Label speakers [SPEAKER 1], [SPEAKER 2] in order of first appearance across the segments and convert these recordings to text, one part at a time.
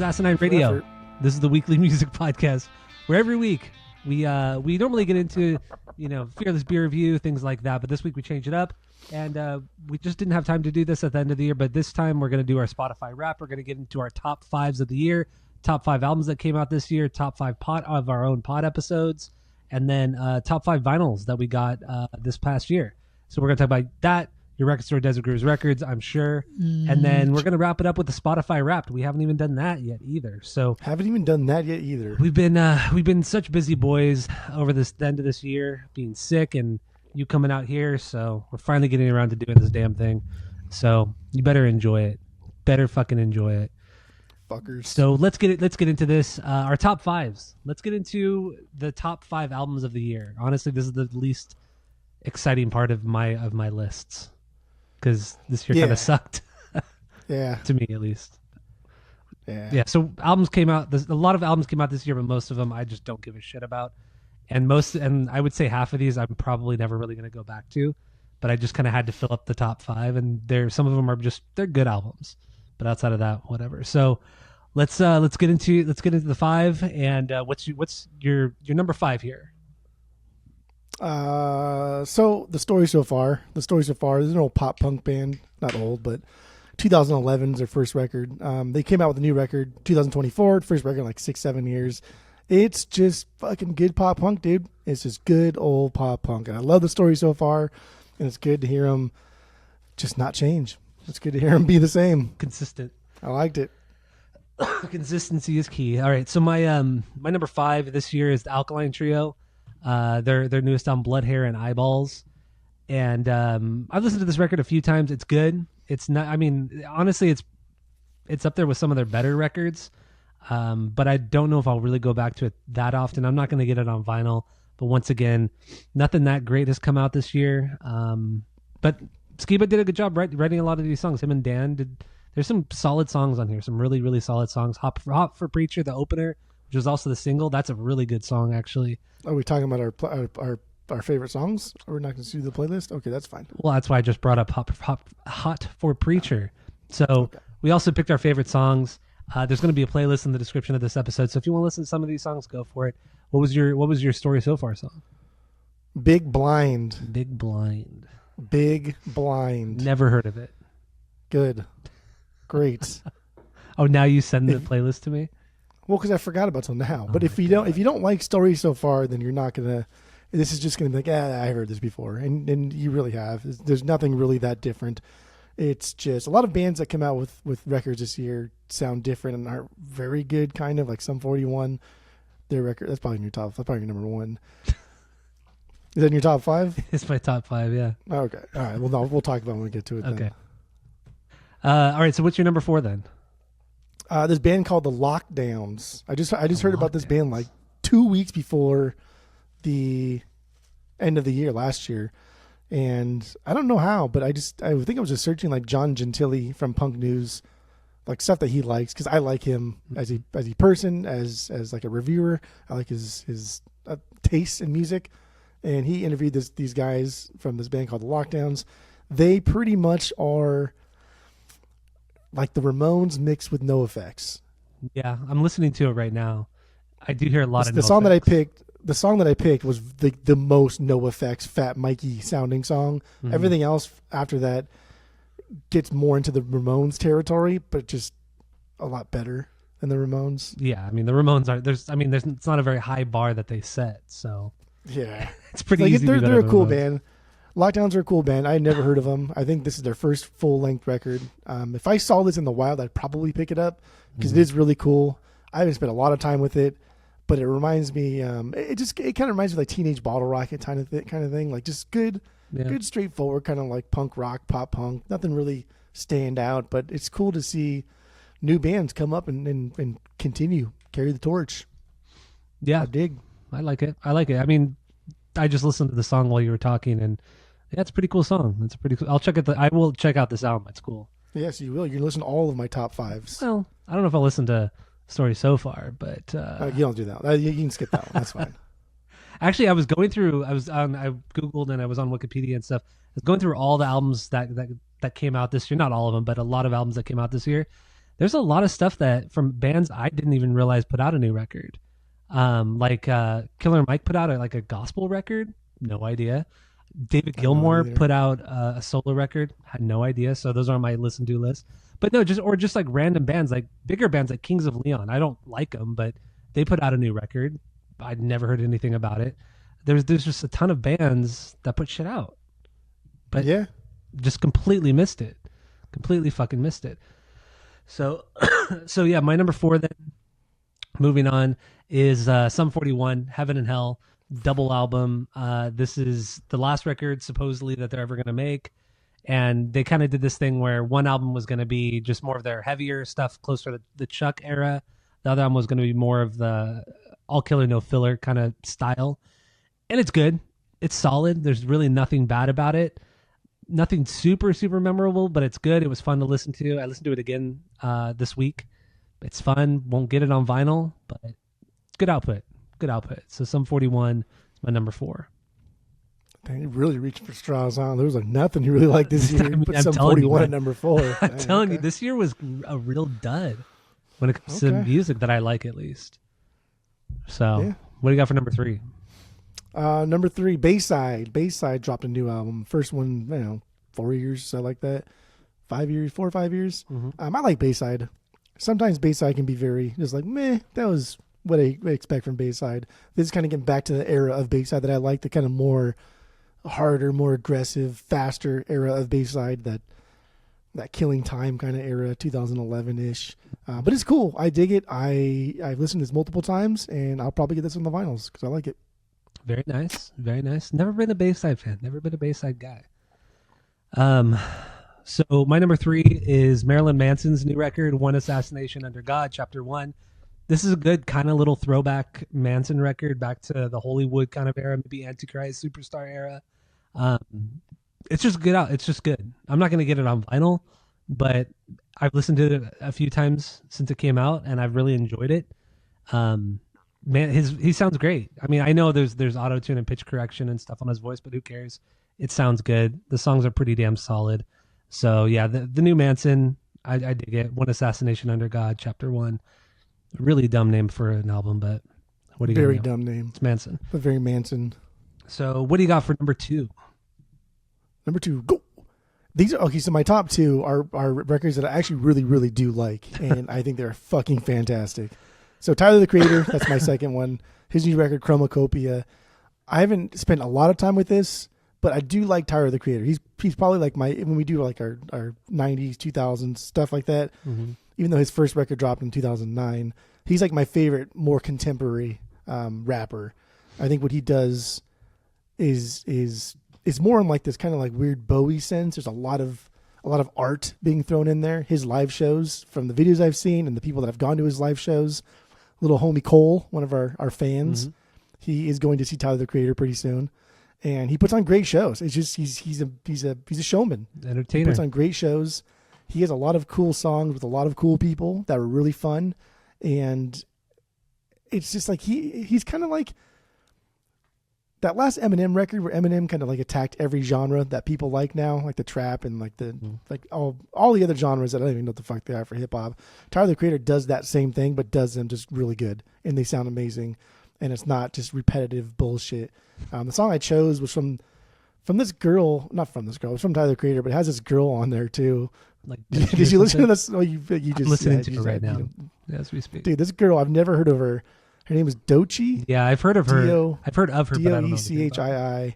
[SPEAKER 1] is Asinine Radio. This is the weekly music podcast where every week we normally get into, Fearless Beer Review, things like that. But this week we changed it up, and we just didn't have time to do this at the end of the year. But this time we're going to do our Spotify wrap. We're going to get into our top fives of the year, top 5 albums that came out this year, top 5 of our own pod episodes, and then top 5 vinyls that we got this past year. So we're going to talk about that. Your record store, Desert Grooves Records, I'm sure. And then we're going to wrap it up with the Spotify Wrapped. We haven't even done that yet either. We've been such busy boys over the end of this year, being sick and you coming out here. So we're finally getting around to doing this damn thing. So you better enjoy it. Better fucking enjoy it.
[SPEAKER 2] Fuckers.
[SPEAKER 1] So let's get into this. Our top 5s. Let's get into the top 5 albums of the year. Honestly, this is the least exciting part of my lists, because this year kind of sucked.
[SPEAKER 2] Yeah,
[SPEAKER 1] to me at least.
[SPEAKER 2] Yeah.
[SPEAKER 1] So albums came out. A lot of albums came out this year, but most of them I just don't give a shit about. And I would say half of these I'm probably never really going to go back to, but I just kind of had to fill up the top 5. And some of them are they're good albums, but outside of that, whatever. So let's get into the 5. And what's your number 5 here?
[SPEAKER 2] So the story so far is an old pop punk band, not old, but 2011 is their first record. They came out with a new record 2024, first record in like 6-7 years. It's just fucking good pop punk, dude. It's just good old pop punk, and I love the story so far, and it's good to hear them just not change. It's good to hear them be the same,
[SPEAKER 1] consistent.
[SPEAKER 2] I liked it.
[SPEAKER 1] Consistency is key. All right, so my number 5 this year is the Alkaline Trio. Their newest album, Blood, Hair, and Eyeballs. And I've listened to this record a few times. It's good. It's not. I mean, honestly, it's up there with some of their better records. But I don't know if I'll really go back to it that often. I'm not going to get it on vinyl. But once again, nothing that great has come out this year. But Skiba did a good job writing a lot of these songs. Him and Dan did. There's some solid songs on here. Some really, really solid songs. Hot for Preacher, the opener, which was also the single. That's a really good song, actually.
[SPEAKER 2] Are we talking about our favorite songs? Are we not going to do the playlist? Okay, that's fine.
[SPEAKER 1] Well, that's why I just brought up Hot for Preacher. So okay. We also picked our favorite songs. There's going to be a playlist in the description of this episode. So if you want to listen to some of these songs, go for it. What was your Story So Far song?
[SPEAKER 2] Big Blind.
[SPEAKER 1] Never heard of it.
[SPEAKER 2] Good. Great.
[SPEAKER 1] Oh, now you send the playlist to me?
[SPEAKER 2] Well, because I forgot about till now. But if you don't like Story So Far, then you're not gonna. This is just gonna be like, I heard this before, and you really have. There's nothing really that different. It's just a lot of bands that come out with records this year sound different and aren't very good. Kind of like Sum 41, their record. That's probably in your top. That's probably your number 1. Is that in your top 5?
[SPEAKER 1] It's my top 5. Yeah.
[SPEAKER 2] Okay. All right. Well, no, we'll talk about it when we get to it.
[SPEAKER 1] Okay.
[SPEAKER 2] Then.
[SPEAKER 1] All right. So what's your number 4 then?
[SPEAKER 2] This band called the Lockdowns. I just heard about this band like 2 weeks before the end of the year last year, and I don't know how, but I think I was just searching like John Gentili from Punk News, like stuff that he likes, because I like him as a person, as like a reviewer. I like his taste in music, and he interviewed these guys from this band called the Lockdowns. They pretty much are like the Ramones mixed with NoFX.
[SPEAKER 1] Yeah, I'm listening to it right now. I do hear a lot of
[SPEAKER 2] the song that I picked. The song that I picked was the most NoFX, Fat Mikey sounding song. Mm-hmm. Everything else after that gets more into the Ramones territory, but just a lot better than the Ramones.
[SPEAKER 1] Yeah, I mean the Ramones are. It's not a very high bar that they set, so
[SPEAKER 2] yeah,
[SPEAKER 1] it's pretty easy.
[SPEAKER 2] They're a cool band. Lockdowns are a cool band. I had never heard of them. I think this is their first full-length record. If I saw this in the wild, I'd probably pick it up because it is really cool. I haven't spent a lot of time with it, but it reminds me. It kind of reminds me of like Teenage Bottle Rocket kind of thing. Like just good, straightforward kind of like punk rock, pop punk. Nothing really stand out, but it's cool to see new bands come up and continue carry the torch.
[SPEAKER 1] Yeah, I like it. I mean, I just listened to the song while you were talking, and yeah, it's a pretty cool song. It's pretty cool. I will check out this album. It's cool.
[SPEAKER 2] Yes, you will. You're listening to all of my top 5s.
[SPEAKER 1] Well, I don't know if I'll listen to Story So Far, but
[SPEAKER 2] you don't do that. You can skip that one. That's fine.
[SPEAKER 1] Actually, I Googled and I was on Wikipedia and stuff. I was going through all the albums that came out this year. Not all of them, but a lot of albums that came out this year. there's a lot of stuff that from bands I didn't even realize put out a new record. Like Killer Mike put out a gospel record. No idea. David Gilmour put out a solo record. Had no idea. So those are on my listen to list. But no, just like random bands, like bigger bands like Kings of Leon. I don't like them, but they put out a new record. I'd never heard anything about it. There's just a ton of bands that put shit out, but
[SPEAKER 2] Yeah.
[SPEAKER 1] just completely missed it. Completely fucking missed it. So, so yeah, my number 4 then, moving on, is Sum 41, Heaven and Hell, double album. This is the last record supposedly that they're ever going to make. And they kind of did this thing where one album was going to be just more of their heavier stuff, closer to the Chuck era. The other album was going to be more of the all killer, no filler kind of style. And it's good. It's solid. There's really nothing bad about it. Nothing super, super memorable, but it's good. It was fun to listen to. I listened to it again this week. It's fun. Won't get it on vinyl, but good output. Good output. So Sum 41 is my number 4.
[SPEAKER 2] Dang, you really reached for straws, huh? There was like nothing you really liked this year.
[SPEAKER 1] I mean,
[SPEAKER 2] Put
[SPEAKER 1] I'm
[SPEAKER 2] Sum
[SPEAKER 1] telling you,
[SPEAKER 2] 41
[SPEAKER 1] man.
[SPEAKER 2] at number 4.
[SPEAKER 1] I'm telling you, this year was a real dud when it comes to music that I like, at least. So,
[SPEAKER 2] Yeah.
[SPEAKER 1] what do you got for number 3?
[SPEAKER 2] Number 3, Bayside. Bayside dropped a new album. First one, 4 years, so like that. 5 years, 4 or 5 years. I like Bayside. Sometimes Bayside can be very just like meh. That was what I expect from Bayside. This is kind of getting back to the era of Bayside that I like, the kind of more harder, more aggressive, faster era of Bayside, that Killing Time kind of era, 2011-ish. But it's cool. I dig it. I've listened to this multiple times, and I'll probably get this on the vinyls because I like it.
[SPEAKER 1] Very nice. Very nice. Never been a Bayside fan. Never been a Bayside guy. So my number 3 is Marilyn Manson's new record, One Assassination Under God, Chapter 1. This is a good kind of little throwback Manson record back to the Hollywood kind of era, maybe Antichrist Superstar era. It's just good out. It's just good. I'm not going to get it on vinyl, but I've listened to it a few times since it came out, and I've really enjoyed it. Man, he sounds great. I mean, I know there's auto-tune and pitch correction and stuff on his voice, but who cares? It sounds good. The songs are pretty damn solid. So yeah, the new Manson, I dig it. One Assassination Under God, Chapter 1. Really dumb name for an album, but what do you
[SPEAKER 2] Very
[SPEAKER 1] gonna do?
[SPEAKER 2] dumb name,
[SPEAKER 1] It's Manson.
[SPEAKER 2] but very Manson.
[SPEAKER 1] So what do you got for number 2?
[SPEAKER 2] Number 2, go. These are okay. So my top 2 are records that I actually really, really do like, and I think they're fucking fantastic. So Tyler the Creator, that's my second one. His new record, Chromacopia. I haven't spent a lot of time with this, but I do like Tyler the Creator. He's probably like when we do like our 90s, 2000s stuff like that.
[SPEAKER 1] Mm-hmm.
[SPEAKER 2] Even though his first record dropped in 2009, he's like my favorite, more contemporary rapper. I think what he does is more in like this kind of like weird Bowie sense. There's a lot of art being thrown in there. His live shows, from the videos I've seen and the people that have gone to his live shows. Little homie Cole, one of our fans, he is going to see Tyler the Creator pretty soon, and he puts on great shows. It's just he's a showman.
[SPEAKER 1] Entertainer.
[SPEAKER 2] He puts on great shows. He has a lot of cool songs with a lot of cool people that are really fun, and it's just like he's kind of like that last Eminem record where Eminem kind of like attacked every genre that people like now, like the trap and like like all the other genres that I don't even know what the fuck they are for hip hop. Tyler the Creator does that same thing, but does them just really good, and they sound amazing, and it's not just repetitive bullshit. The song I chose was from this girl, not from this girl, it's from Tyler the Creator, but it has this girl on there too.
[SPEAKER 1] Like,
[SPEAKER 2] Did you listen to this? Oh, you just
[SPEAKER 1] I'm listening to
[SPEAKER 2] you
[SPEAKER 1] it right
[SPEAKER 2] said,
[SPEAKER 1] now as we speak.
[SPEAKER 2] Dude, this girl, I've never heard of her. Her name is Doechii.
[SPEAKER 1] Yeah, I've heard of her.
[SPEAKER 2] D-O-
[SPEAKER 1] I've heard of her, but I don't know anything about her.
[SPEAKER 2] Doechii.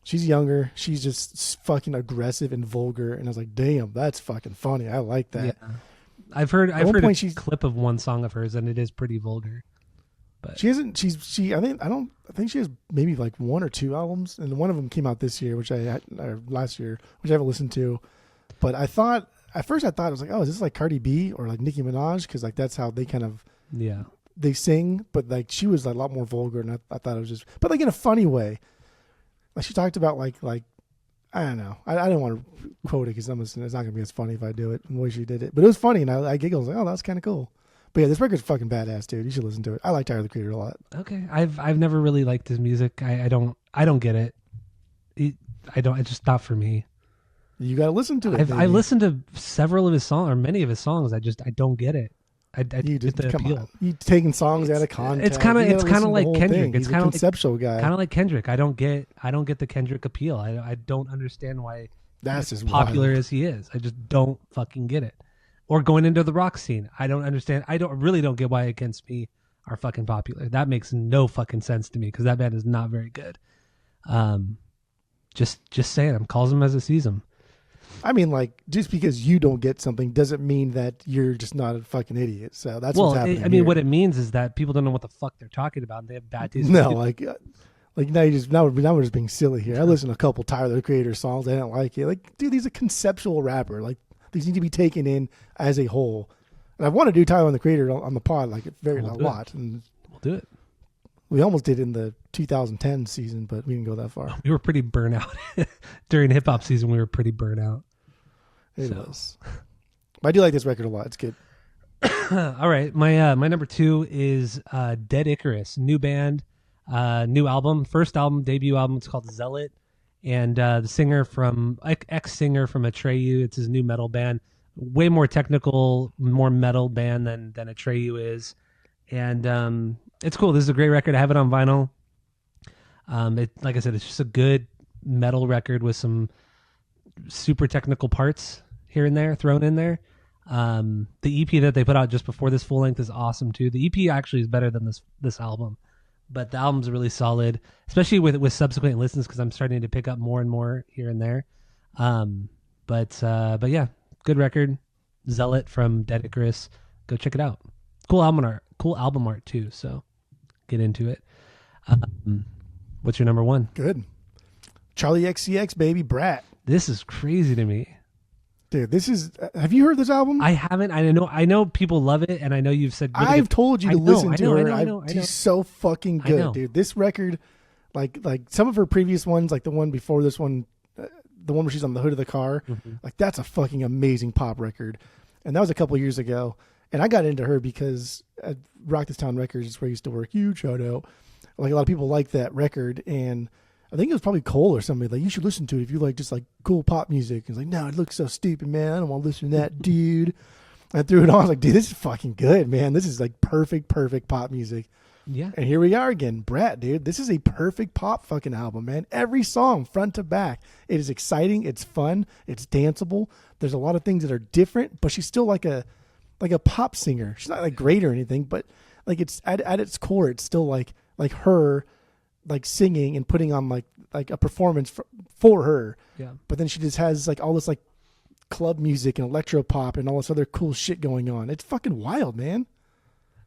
[SPEAKER 2] She's younger. She's just fucking aggressive and vulgar. And I was like, damn, that's fucking funny. I like that.
[SPEAKER 1] Yeah, I've heard
[SPEAKER 2] one
[SPEAKER 1] a
[SPEAKER 2] point she's-
[SPEAKER 1] clip of one song of hers, and it is pretty vulgar. But
[SPEAKER 2] She hasn't. I think she has maybe like 1 or 2 albums, and one of them came out this year, or last year, which I haven't listened to. But at first I thought it was like, oh, is this like Cardi B or like Nicki Minaj? Because like that's how they kind of
[SPEAKER 1] yeah,
[SPEAKER 2] they sing. But like she was like, a lot more vulgar, and I thought it was just, but like in a funny way. Like she talked about like I don't know. I don't want to quote it because it's not gonna be as funny if I do it the way she did it. But it was funny, and I giggled. I was like, oh, that's kind of cool. But yeah, this record's fucking badass, dude. You should listen to it. I like Tyler the Creator a lot.
[SPEAKER 1] okay. I've never really liked his music. I don't get it. It's just not for me.
[SPEAKER 2] You got to listen to it.
[SPEAKER 1] I listened to several of his songs, or many of his songs. I don't get it. I
[SPEAKER 2] You
[SPEAKER 1] get
[SPEAKER 2] just
[SPEAKER 1] the
[SPEAKER 2] come
[SPEAKER 1] appeal.
[SPEAKER 2] on. You taking songs out of context.
[SPEAKER 1] It's kind of
[SPEAKER 2] You gotta listen to the
[SPEAKER 1] like
[SPEAKER 2] whole
[SPEAKER 1] Kendrick.
[SPEAKER 2] thing.
[SPEAKER 1] It's
[SPEAKER 2] He's a
[SPEAKER 1] kind of
[SPEAKER 2] conceptual guy.
[SPEAKER 1] Kind of like Kendrick. I don't get the Kendrick appeal. I don't understand why
[SPEAKER 2] That's just
[SPEAKER 1] popular
[SPEAKER 2] wild.
[SPEAKER 1] as he is. I just don't fucking get it. Or going into the rock scene. I don't understand. I really don't get why Against Me are fucking popular. That makes no fucking sense to me because that band is not very good. Just saying. I'm calls him as I sees him.
[SPEAKER 2] I mean, like, just because you don't get something doesn't mean that you're just not a fucking idiot. So that's what's happening.
[SPEAKER 1] I mean, what it means is that people don't know what the fuck they're talking about. And they have bad taste.
[SPEAKER 2] No, like now we're just being silly here. I listened to a couple Tyler the Creator songs. I didn't like it. Like, dude, he's a conceptual rapper. Like, these need to be taken in as a whole. And I want to do Tyler the Creator on the pod like a lot. And
[SPEAKER 1] we'll do it.
[SPEAKER 2] We almost did in the 2010 season, but we didn't go that far.
[SPEAKER 1] We were pretty burnt out during hip hop season. We were pretty burnt out.
[SPEAKER 2] It was. But I do like this record a lot. It's good.
[SPEAKER 1] All right, my number 2 is Dead Icarus, new band, new album, first album, debut album. It's called Zealot, and the singer from ex-singer from Atreyu. It's his new metal band, way more technical, more metal band than Atreyu is, and it's cool. This is a great record. I have it on vinyl. Like I said, it's just a good metal record with some super technical parts here and there thrown in there. The EP that they put out just before this full length is awesome too. The EP actually is better than this album, but the album's really solid, especially with subsequent listens because I'm starting to pick up more and more here and there. But yeah, good record. Zealot from Dead Icarus. Go check it out. Cool album art too. So get into it. What's your number 1?
[SPEAKER 2] Good. Charlie XCX, baby, Brat.
[SPEAKER 1] This is crazy to me.
[SPEAKER 2] Dude, this is. Have you heard this album?
[SPEAKER 1] I haven't. I know people love it, and I know you've said. Really
[SPEAKER 2] I've told you to listen to her.
[SPEAKER 1] I know.
[SPEAKER 2] She's so fucking good, dude. This record, like some of her previous ones, like the one before this one, the one where she's on the hood of the car, like that's a fucking amazing pop record, and that was a couple years ago. And I got into her because at Rock This Town Records is where I used to work. Huge shout out. Like a lot of people like that record, and I think it was probably Cole or somebody like, you should listen to it if you like just like cool pop music. And it's like, no, it looks so stupid, man. I don't want to listen to that, dude. I threw it on. I was like, dude, this is fucking good, man. This is like perfect pop music.
[SPEAKER 1] Yeah.
[SPEAKER 2] And here we are again. Brat, dude. This is a perfect pop fucking album, man. Every song, front to back. It is exciting. It's fun. It's danceable. There's a lot of things that are different, but she's still like a pop singer. She's not like great or anything, but like it's at its core, it's still like her like singing and putting on like a performance for her.
[SPEAKER 1] Yeah.
[SPEAKER 2] But then she just has like all this like club music and electro pop and all this other cool shit going on. It's fucking wild, man.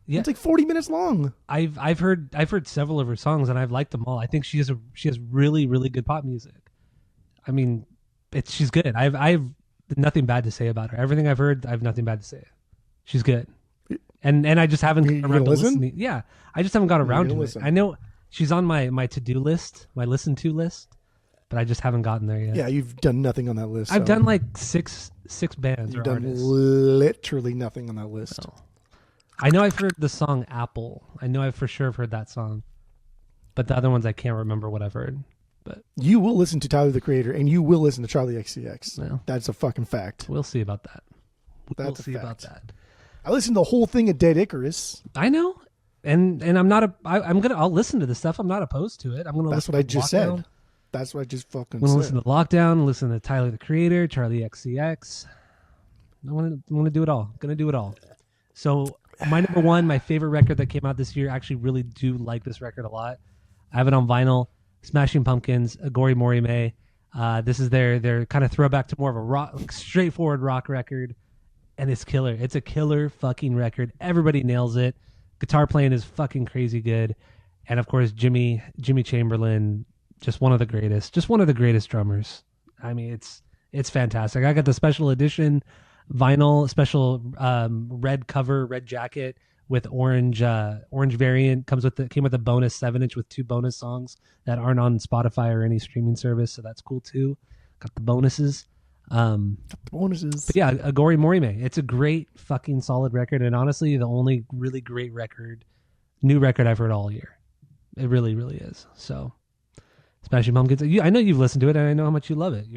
[SPEAKER 2] Yeah. It's like 40 minutes long.
[SPEAKER 1] I've heard several of her songs and I've liked them all. I think she has really, really good pop music. I mean, she's good. I've nothing bad to say about her. Everything I've heard, I have nothing bad to say. She's good. And I just haven't gotten around to listening. Yeah. I just haven't got around to it. I know she's on my to-do list, my listen to list, but I just haven't gotten there yet.
[SPEAKER 2] Yeah, you've done nothing on that list.
[SPEAKER 1] I've done like six bands
[SPEAKER 2] You've
[SPEAKER 1] or
[SPEAKER 2] done
[SPEAKER 1] artists.
[SPEAKER 2] literally nothing on that list.
[SPEAKER 1] No. I know I've heard the song Apple. I know I for sure have heard that song. But the other ones I can't remember what I've heard. But
[SPEAKER 2] you will listen to Tyler the Creator and you will listen to Charlie XCX.
[SPEAKER 1] Well,
[SPEAKER 2] that's a fucking fact.
[SPEAKER 1] We'll see about that.
[SPEAKER 2] That's a
[SPEAKER 1] see
[SPEAKER 2] fact.
[SPEAKER 1] about that.
[SPEAKER 2] I listened to the whole thing of Dead Icarus.
[SPEAKER 1] I know. And I'm not I'll listen to this stuff. I'm not opposed to it. I'm gonna
[SPEAKER 2] That's
[SPEAKER 1] listen
[SPEAKER 2] what I
[SPEAKER 1] to
[SPEAKER 2] just
[SPEAKER 1] Lockdown.
[SPEAKER 2] said. That's what I just fucking
[SPEAKER 1] I'm gonna
[SPEAKER 2] said.
[SPEAKER 1] listen to Lockdown, listen to Tyler the Creator, Charlie XCX. I want to do it all. Gonna do it all. So my number 1, my favorite record that came out this year. I actually really do like this record a lot. I have it on vinyl. Smashing Pumpkins, Agori Morime. This is their kind of throwback to more of a rock, like straightforward rock record, and it's killer. It's a killer fucking record. Everybody nails it. Guitar playing is fucking crazy good, and of course Jimmy Chamberlain, just one of the greatest drummers. I mean, it's fantastic. I got the special edition vinyl, special red cover, red jacket with orange variant. Came with a bonus 7-inch with 2 bonus songs that aren't on Spotify or any streaming service, so that's cool too. Got the bonuses.
[SPEAKER 2] Bonuses.
[SPEAKER 1] But yeah, Agori Morime. It's a great fucking solid record, and honestly, the only really great new record I've heard all year. It really, really is. So, Smashing Pumpkins. I know you've listened to it, and I know how much you love it.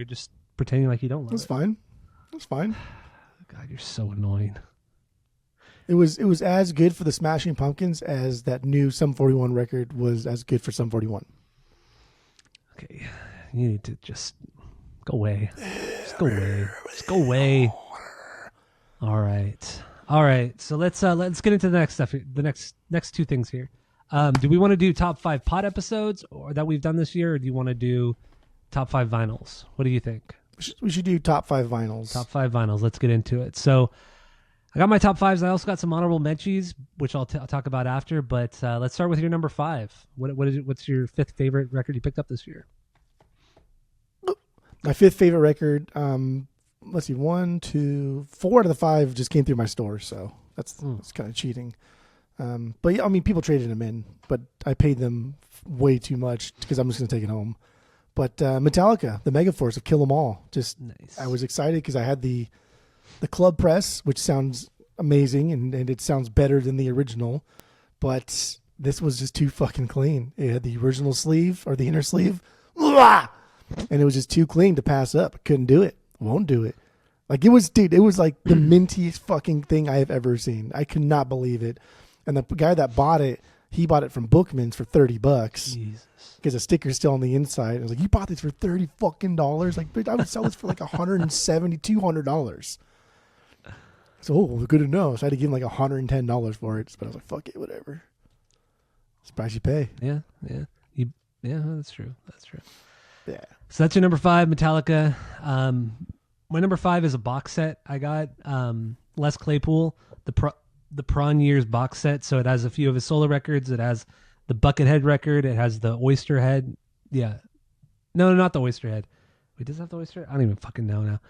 [SPEAKER 1] pretending like you don't love
[SPEAKER 2] That's
[SPEAKER 1] it.
[SPEAKER 2] fine. That's fine.
[SPEAKER 1] God, you're so annoying.
[SPEAKER 2] It was as good for the Smashing Pumpkins as that new Sum 41 record was as good for Sum 41.
[SPEAKER 1] Okay, you need to just go away. Just go away. Just go away. All right. So let's get into the next stuff. The next two things here. Do we want to do top 5 pod episodes or that we've done this year, or do you want to do top 5 vinyls? What do you think?
[SPEAKER 2] We should do top 5 vinyls.
[SPEAKER 1] Top 5 vinyls. Let's get into it. So I got my top 5s. I also got some honorable mentions, which I'll talk about after. But let's start with your number 5. What's your 5th favorite record you picked up this year?
[SPEAKER 2] My 5th favorite record. Let's see, 1, 2, 4 out of the 5 just came through my store, so that's kind of cheating. But yeah, I mean, people traded them in, but I paid them way too much because I'm just going to take it home. But Metallica, the Megaforce of Kill 'Em All. Just nice. I was excited because I had the club press, which sounds amazing and it sounds better than the original. But this was just too fucking clean. It had the original sleeve or the inner sleeve, and it was just too clean to pass up. I couldn't do it. Won't do it. Like it was like the mintiest fucking thing I have ever seen. I could not believe it. And the guy that bought it, he bought it from Bookman's for $30 because the sticker's still on the inside. I was like, you bought this for $30 fucking dollars? Like, bitch, I would sell this for like $170, $200. So, good to know. So I had to give him like $110 for it. But I was like, fuck it, whatever. It's the price you pay.
[SPEAKER 1] Yeah. That's true.
[SPEAKER 2] Yeah.
[SPEAKER 1] So that's your number 5, Metallica. My number 5 is a box set I got. Les Claypool, the Prawn Years box set. So it has a few of his solo records. It has the Buckethead record. It has the Oyster Head. Yeah. No, not the Oyster Head. Wait, does it have the Oyster Head? I don't even fucking know now.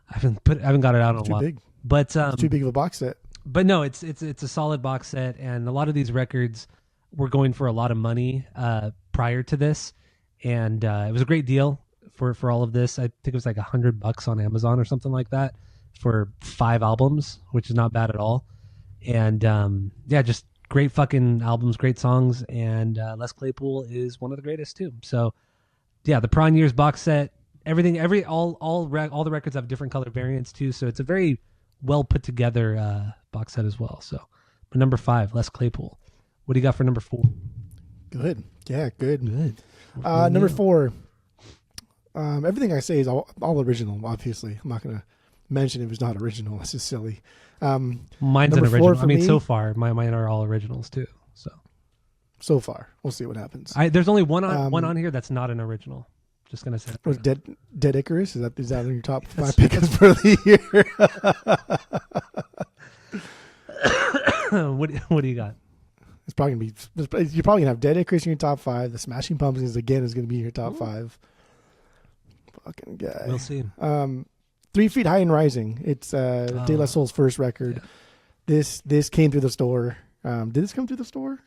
[SPEAKER 1] I haven't got it out in a while.
[SPEAKER 2] Too big.
[SPEAKER 1] But
[SPEAKER 2] it's too big of a box set.
[SPEAKER 1] But no, it's a solid box set, and a lot of these records were going for a lot of money prior to this, and it was a great deal for all of this. I think it was like $100 on Amazon or something like that for 5 albums, which is not bad at all. And just great fucking albums, great songs, and Les Claypool is one of the greatest too. So yeah, the Prawn Years box set, everything, all the records have different color variants too. So it's a very well put together box set as well. So my number 5, Les Claypool. What do you got for number 4?
[SPEAKER 2] Good. Yeah, good. Number 4. Everything I say is all original. Obviously, I'm not gonna mention if it's not original. That's just silly.
[SPEAKER 1] Mine's an original. I mean, so far, mine are all originals too.
[SPEAKER 2] So far, we'll see what happens.
[SPEAKER 1] There's only one on here that's not an original. Just gonna say.
[SPEAKER 2] Was Dead Icarus? Is that in your top 5 pickups for the
[SPEAKER 1] year? What do you got?
[SPEAKER 2] It's probably gonna be. You're probably gonna have Dead Icarus in your top 5. The Smashing Pumpkins again is gonna be in your top 5. Fucking guy.
[SPEAKER 1] We'll see.
[SPEAKER 2] 3 Feet High and Rising. It's De La Soul's first record. Yeah. This came through the store. Did this come through the store?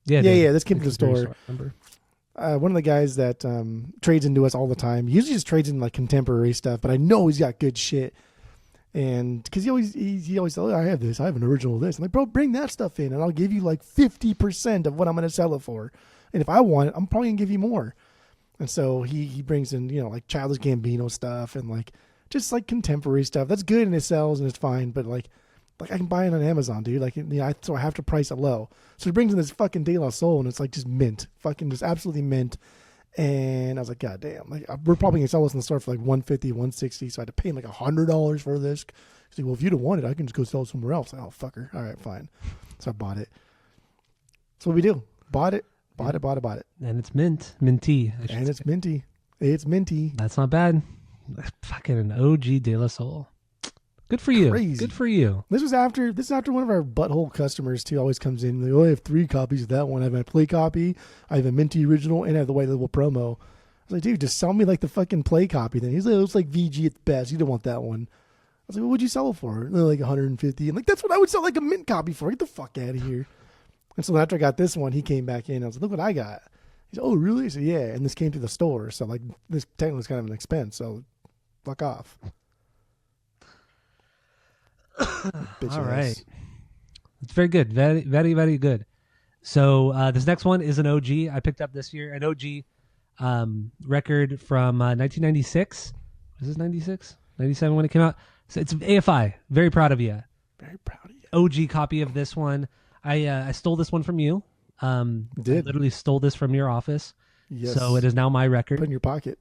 [SPEAKER 1] Yeah.
[SPEAKER 2] This came through the store. One of the guys that trades into us all the time. He usually just trades in like contemporary stuff, but I know he's got good shit. And because he always says, oh, I have an original of this. I'm like, bro, bring that stuff in, and I'll give you like 50% of what I'm going to sell it for. And if I want it, I'm probably gonna give you more. And so he brings in, like Childish Gambino stuff and like just like contemporary stuff. That's good and it sells and it's fine, but like I can buy it on Amazon, dude. Like, so I have to price it low. So he brings in this fucking De La Soul and it's like just mint, fucking just absolutely mint. And I was like, God damn, like we're probably gonna sell this in the store for like $150, $160. So I had to pay him like $100 for this. He's like, well, if you don't want it, I can just go sell it somewhere else. Like, oh, fucker. All right, fine. So I bought it. So what we do? Bought it.
[SPEAKER 1] And it's minty.
[SPEAKER 2] And it's minty. It's minty.
[SPEAKER 1] That's not bad. Fucking an OG De La Soul. Good for you.
[SPEAKER 2] Crazy.
[SPEAKER 1] Good for you.
[SPEAKER 2] This is after one of our butthole customers too. Always comes in. Like, oh, I have 3 copies of that one. I have my play copy. I have a minty original, and I have the white label promo. I was like, dude, just sell me like the fucking play copy. Then he's like, oh, it's like VG at best. You don't want that one. I was like, well, what'd you sell it for? And they're like 150. I'm like, that's what I would sell like a mint copy for. Get the fuck out of here. And so after I got this one, he came back in. I was like, look what I got. He said, oh, really? I said, yeah. And this came through the store. So like this technically is kind of an expense. So fuck off.
[SPEAKER 1] All right. It's very good. Very, very, very good. So this next one is an OG I picked up this year. An OG record from 1996. Was this 96? 97 when it came out? So it's AFI. Very proud of you.
[SPEAKER 2] Very proud of you.
[SPEAKER 1] OG copy of this one. I stole this one from you.
[SPEAKER 2] Did.
[SPEAKER 1] I literally stole this from your office.
[SPEAKER 2] Yes.
[SPEAKER 1] So it is now my record.
[SPEAKER 2] Put it in your pocket.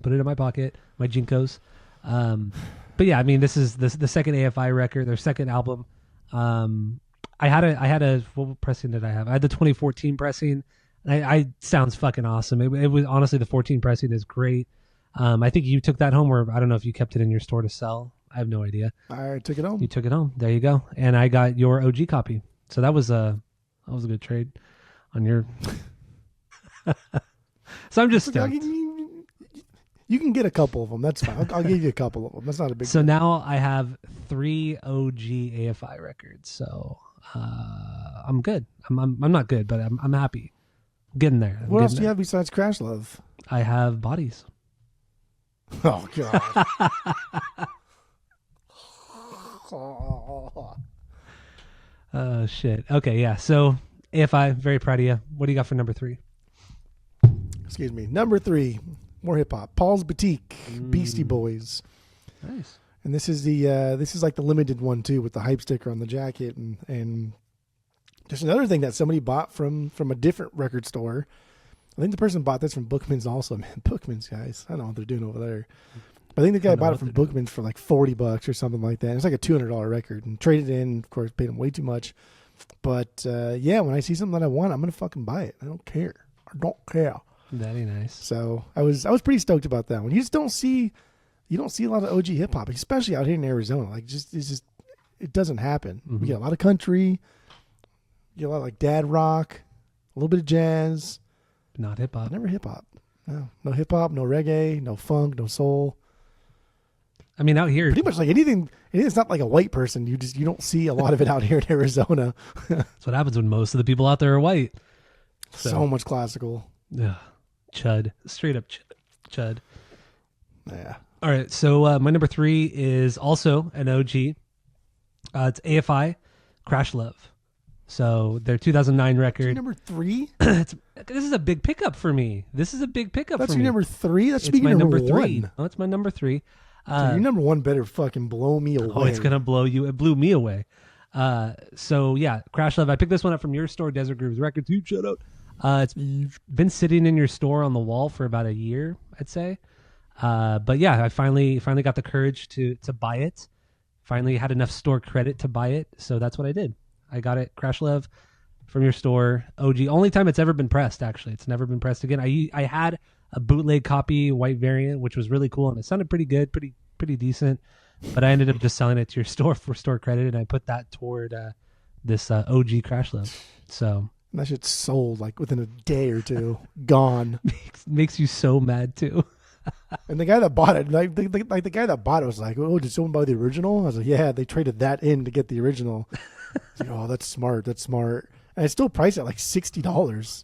[SPEAKER 1] Put it in my pocket, my Jinkos. But yeah, I mean, this is the second AFI record, their second album. I had a what pressing did I have? I had the 2014 pressing. I sounds fucking awesome. It was honestly, the 14 pressing is great. I think you took that home, or I don't know if you kept it in your store to sell. I have no idea.
[SPEAKER 2] I took it home.
[SPEAKER 1] You took it home. There you go. And I got your OG copy. So that was a good trade on your. So I'm just stoked.
[SPEAKER 2] You can get a couple of them. That's fine. I'll give you a couple of them. That's not a big
[SPEAKER 1] So
[SPEAKER 2] deal.
[SPEAKER 1] now I have 3 OG AFI records. So I'm good. I'm not good, but I'm happy. I'm getting there.
[SPEAKER 2] What else do you have besides Crash Love?
[SPEAKER 1] I have Bodies.
[SPEAKER 2] Oh God.
[SPEAKER 1] Oh shit. Okay, yeah. So AFI, very proud of you. What do you got for number 3?
[SPEAKER 2] Excuse me. Number 3, more hip hop. Paul's Boutique, Beastie Boys.
[SPEAKER 1] Nice.
[SPEAKER 2] And this is this is like the limited one too, with the hype sticker on the jacket, and there's another thing that somebody bought from a different record store. I think the person bought this from Bookman's also. Man, Bookman's, guys, I don't know what they're doing over there. I think the guy bought it from Bookman's for like $40 or something like that. It's like a $200 record, and traded in. Of course, paid him way too much. But yeah, when I see something that I want, I'm gonna fucking buy it. I don't care.
[SPEAKER 1] Very nice.
[SPEAKER 2] So I was pretty stoked about that one. You don't see a lot of OG hip hop, especially out here in Arizona. Like it doesn't happen.
[SPEAKER 1] Mm-hmm.
[SPEAKER 2] We get a lot of country, you get a lot of like dad rock, a little bit of jazz.
[SPEAKER 1] Not hip hop.
[SPEAKER 2] Never hip hop. No hip hop, no reggae, no funk, no soul.
[SPEAKER 1] I mean, out here,
[SPEAKER 2] Pretty much like anything it's not like a white person. You don't see a lot of it out here in Arizona.
[SPEAKER 1] that's what happens when most of the people out there are white.
[SPEAKER 2] So much classical.
[SPEAKER 1] Yeah. Chud. Straight up chud.
[SPEAKER 2] Yeah.
[SPEAKER 1] All right. So my number 3 is also an OG. It's AFI, Crash Love. So their 2009 record.
[SPEAKER 2] Number 3?
[SPEAKER 1] This is a big pickup for me. That's
[SPEAKER 2] your
[SPEAKER 1] for me.
[SPEAKER 2] number 3? That should
[SPEAKER 1] It's
[SPEAKER 2] be
[SPEAKER 1] my
[SPEAKER 2] your number
[SPEAKER 1] 3.
[SPEAKER 2] 1.
[SPEAKER 1] Oh, it's my number 3.
[SPEAKER 2] Dude, your number 1 better fucking blow me away.
[SPEAKER 1] Oh, it's gonna blow you. It blew me away. So yeah, Crash Love. I picked this one up from your store, Desert Grooves Records. Huge shout out. It's been sitting in your store on the wall for about a year, I'd say. But yeah, I finally got the courage to buy it. Finally had enough store credit to buy it, so that's what I did. I got it, Crash Love, from your store. OG. Only time it's ever been pressed. Actually, it's never been pressed again. I had a bootleg copy, white variant, which was really cool, and it sounded pretty good, pretty decent. But I ended up just selling it to your store for store credit, and I put that toward this OG Crash Love. So
[SPEAKER 2] that shit's sold like within a day or two. Gone.
[SPEAKER 1] makes you so mad too.
[SPEAKER 2] And the guy that bought it, like the guy that bought it was like, "Oh, did someone buy the original?" I was like, "Yeah, they traded that in to get the original." Like, oh, that's smart. And it's still priced at like $60.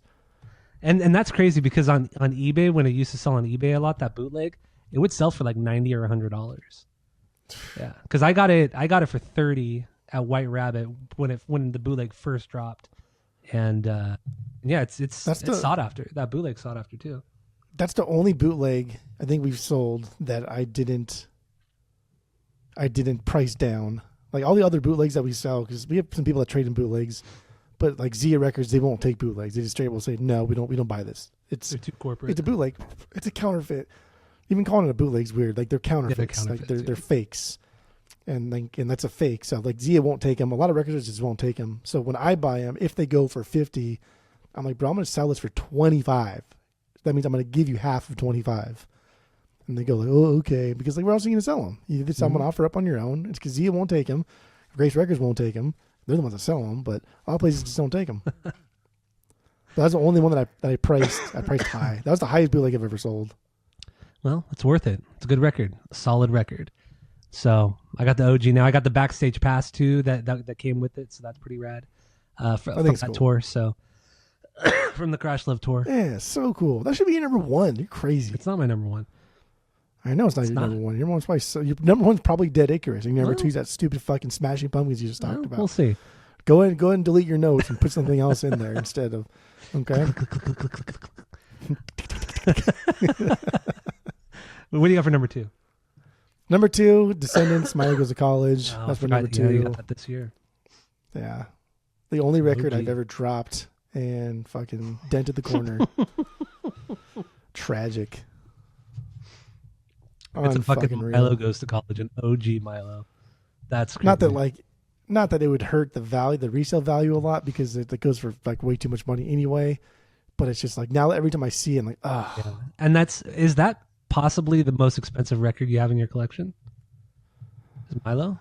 [SPEAKER 1] And that's crazy because on eBay, when it used to sell on eBay a lot, that bootleg, it would sell for like $90 or $100. Yeah, because I got it for $30 at White Rabbit when the bootleg first dropped, and yeah, it's sought after. That bootleg sought after too.
[SPEAKER 2] That's the only bootleg I think we've sold that I didn't price down. Like all the other bootlegs that we sell, because we have some people that trade in bootlegs, but like Zia Records, they won't take bootlegs. They just straight will say, "No, we don't buy this.
[SPEAKER 1] They're too corporate.
[SPEAKER 2] It's a bootleg. It's a counterfeit." Even calling it a bootleg's weird. Like they're counterfeits. They're fakes, and that's a fake. So like Zia won't take them. A lot of records just won't take them. So when I buy them, if they go for $50, I'm like, bro, I'm gonna sell this for $25. That means I'm gonna give you half of $25. And they go like, oh, okay, because like where else are you gonna sell them? You either sell them on offer up on your own. It's because Zia won't take them. Grace Records won't take them. They're the ones that sell them, but a lot of places just don't take them. That's the only one that I priced. I priced high. That was the highest bootleg I've ever sold.
[SPEAKER 1] Well, it's worth it. It's a good record, a solid record. So I got the OG now. I got the backstage pass too that came with it, so that's pretty rad. From that cool tour. So from the Crash Love tour.
[SPEAKER 2] Yeah, so cool. That should be your number 1. You're crazy.
[SPEAKER 1] It's not my number 1.
[SPEAKER 2] I know it's not your number 1. Your number one's probably Dead Icarus. And your number 2 is that stupid fucking Smashing Pumpkins you just talked about.
[SPEAKER 1] We'll see.
[SPEAKER 2] Go ahead and delete your notes and put something else in there instead of. Okay.
[SPEAKER 1] What do you got for number 2?
[SPEAKER 2] Number 2, Descendants. Smiley Goes to College.
[SPEAKER 1] Oh,
[SPEAKER 2] That's
[SPEAKER 1] I
[SPEAKER 2] my number
[SPEAKER 1] forgot,
[SPEAKER 2] 2.
[SPEAKER 1] you got that this year.
[SPEAKER 2] Yeah. The only record
[SPEAKER 1] OG.
[SPEAKER 2] I've ever dropped and fucking dented the corner. Tragic.
[SPEAKER 1] It's a fucking
[SPEAKER 2] Unfucking
[SPEAKER 1] Milo
[SPEAKER 2] real.
[SPEAKER 1] Goes to College, an OG Milo. That's crazy.
[SPEAKER 2] Not that it would hurt the resale value a lot because it goes for like way too much money anyway. But it's just like now every time I see it, I'm like,
[SPEAKER 1] Yeah. And is that possibly the most expensive record you have in your collection? Is Milo?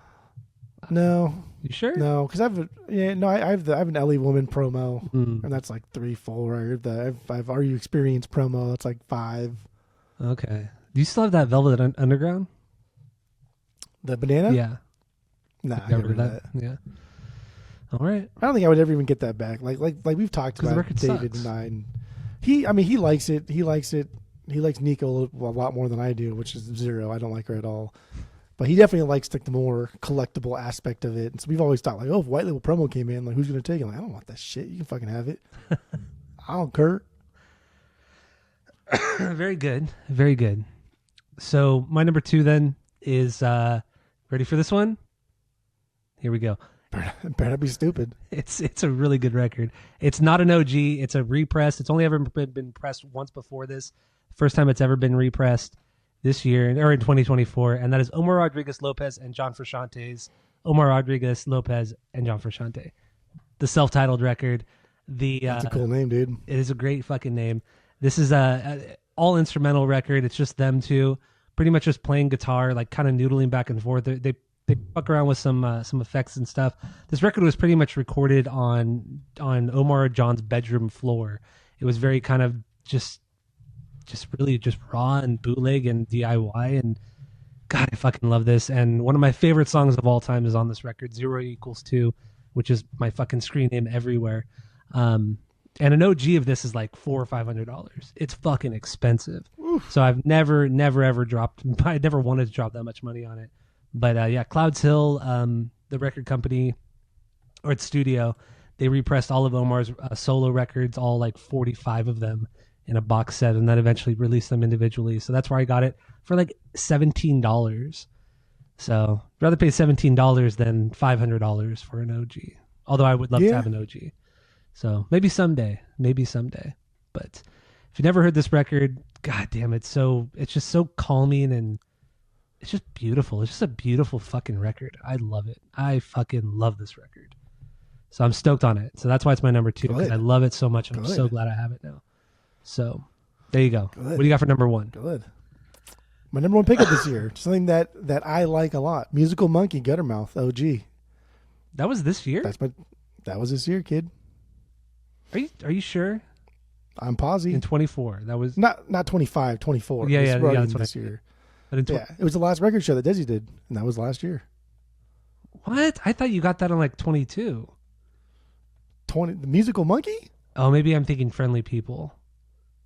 [SPEAKER 2] no,
[SPEAKER 1] You sure?
[SPEAKER 2] no, because I have an Ellie Woman promo,
[SPEAKER 1] Hmm.
[SPEAKER 2] and that's like 3, 4. I've Are You Experience promo, that's like 5.
[SPEAKER 1] Okay. Do you still have that Velvet Underground?
[SPEAKER 2] The banana,
[SPEAKER 1] Yeah.
[SPEAKER 2] nah, I
[SPEAKER 1] You
[SPEAKER 2] got
[SPEAKER 1] ever
[SPEAKER 2] rid
[SPEAKER 1] heard
[SPEAKER 2] of that.
[SPEAKER 1] Yeah. All right.
[SPEAKER 2] I don't think I would ever even get that back. Like we've talked
[SPEAKER 1] 'Cause the
[SPEAKER 2] about
[SPEAKER 1] record
[SPEAKER 2] David
[SPEAKER 1] sucks.
[SPEAKER 2] and I. And he likes it. He likes Nico a lot more than I do, which is 0. I don't like her at all. But he definitely likes like the more collectible aspect of it. And so we've always thought like, oh, if White Label promo came in, like who's gonna take it? Like, I don't want that shit. You can fucking have it. I don't care.
[SPEAKER 1] Very good. Very good. So my number 2 then is ready for this one? Here we go.
[SPEAKER 2] Better not be stupid.
[SPEAKER 1] It's a really good record. It's not an OG. It's a repress. It's only ever been pressed once before this. First time it's ever been repressed this year or in 2024, and that is Omar Rodriguez Lopez and John Frusciante's Omar Rodriguez Lopez and John Frusciante, the self-titled record.
[SPEAKER 2] That's a cool name, dude.
[SPEAKER 1] It is a great fucking name. This is a all instrumental record. It's just them two, pretty much just playing guitar, like kind of noodling back and forth. They fuck around with some effects and stuff. This record was pretty much recorded on Omar John's bedroom floor. It was very kind of just really just raw and bootleg and DIY, and God, I fucking love this. And one of my favorite songs of all time is on this record, 0=2, which is my fucking screen name everywhere. And an OG of this is like $400 or $500. It's fucking expensive.
[SPEAKER 2] Oof.
[SPEAKER 1] So I've never ever dropped. I never wanted to drop that much money on it. But yeah, Clouds Hill, the record company or its studio, they repressed all of Omar's solo records, all like 45 of them in a box set, and then eventually released them individually. So that's where I got it for like $17. So I'd rather pay $17 than $500 for an OG. Although I would love to have an OG. So maybe someday. But if you never heard this record, god damn it, it's just so calming and it's just beautiful. It's just a beautiful fucking record. I love it. I fucking love this record. So I'm stoked on it. So that's why it's my number 2, because I love it so much. And I'm so glad I have it now. So there you go. What do you got for number 1?
[SPEAKER 2] Good. My number 1 pickup this year, something that I like a lot. Musical Monkey, Guttermouth, OG.
[SPEAKER 1] That was this year?
[SPEAKER 2] That was this year, kid.
[SPEAKER 1] Are you sure?
[SPEAKER 2] I'm pausing.
[SPEAKER 1] In 24. That was
[SPEAKER 2] not 25, 24.
[SPEAKER 1] Yeah, that's what
[SPEAKER 2] this year.
[SPEAKER 1] But in
[SPEAKER 2] Yeah, it was the last record show that Desi did, and that was last year.
[SPEAKER 1] What? I thought you got that on like 22.
[SPEAKER 2] The Musical Monkey?
[SPEAKER 1] Oh, maybe I'm thinking Friendly People.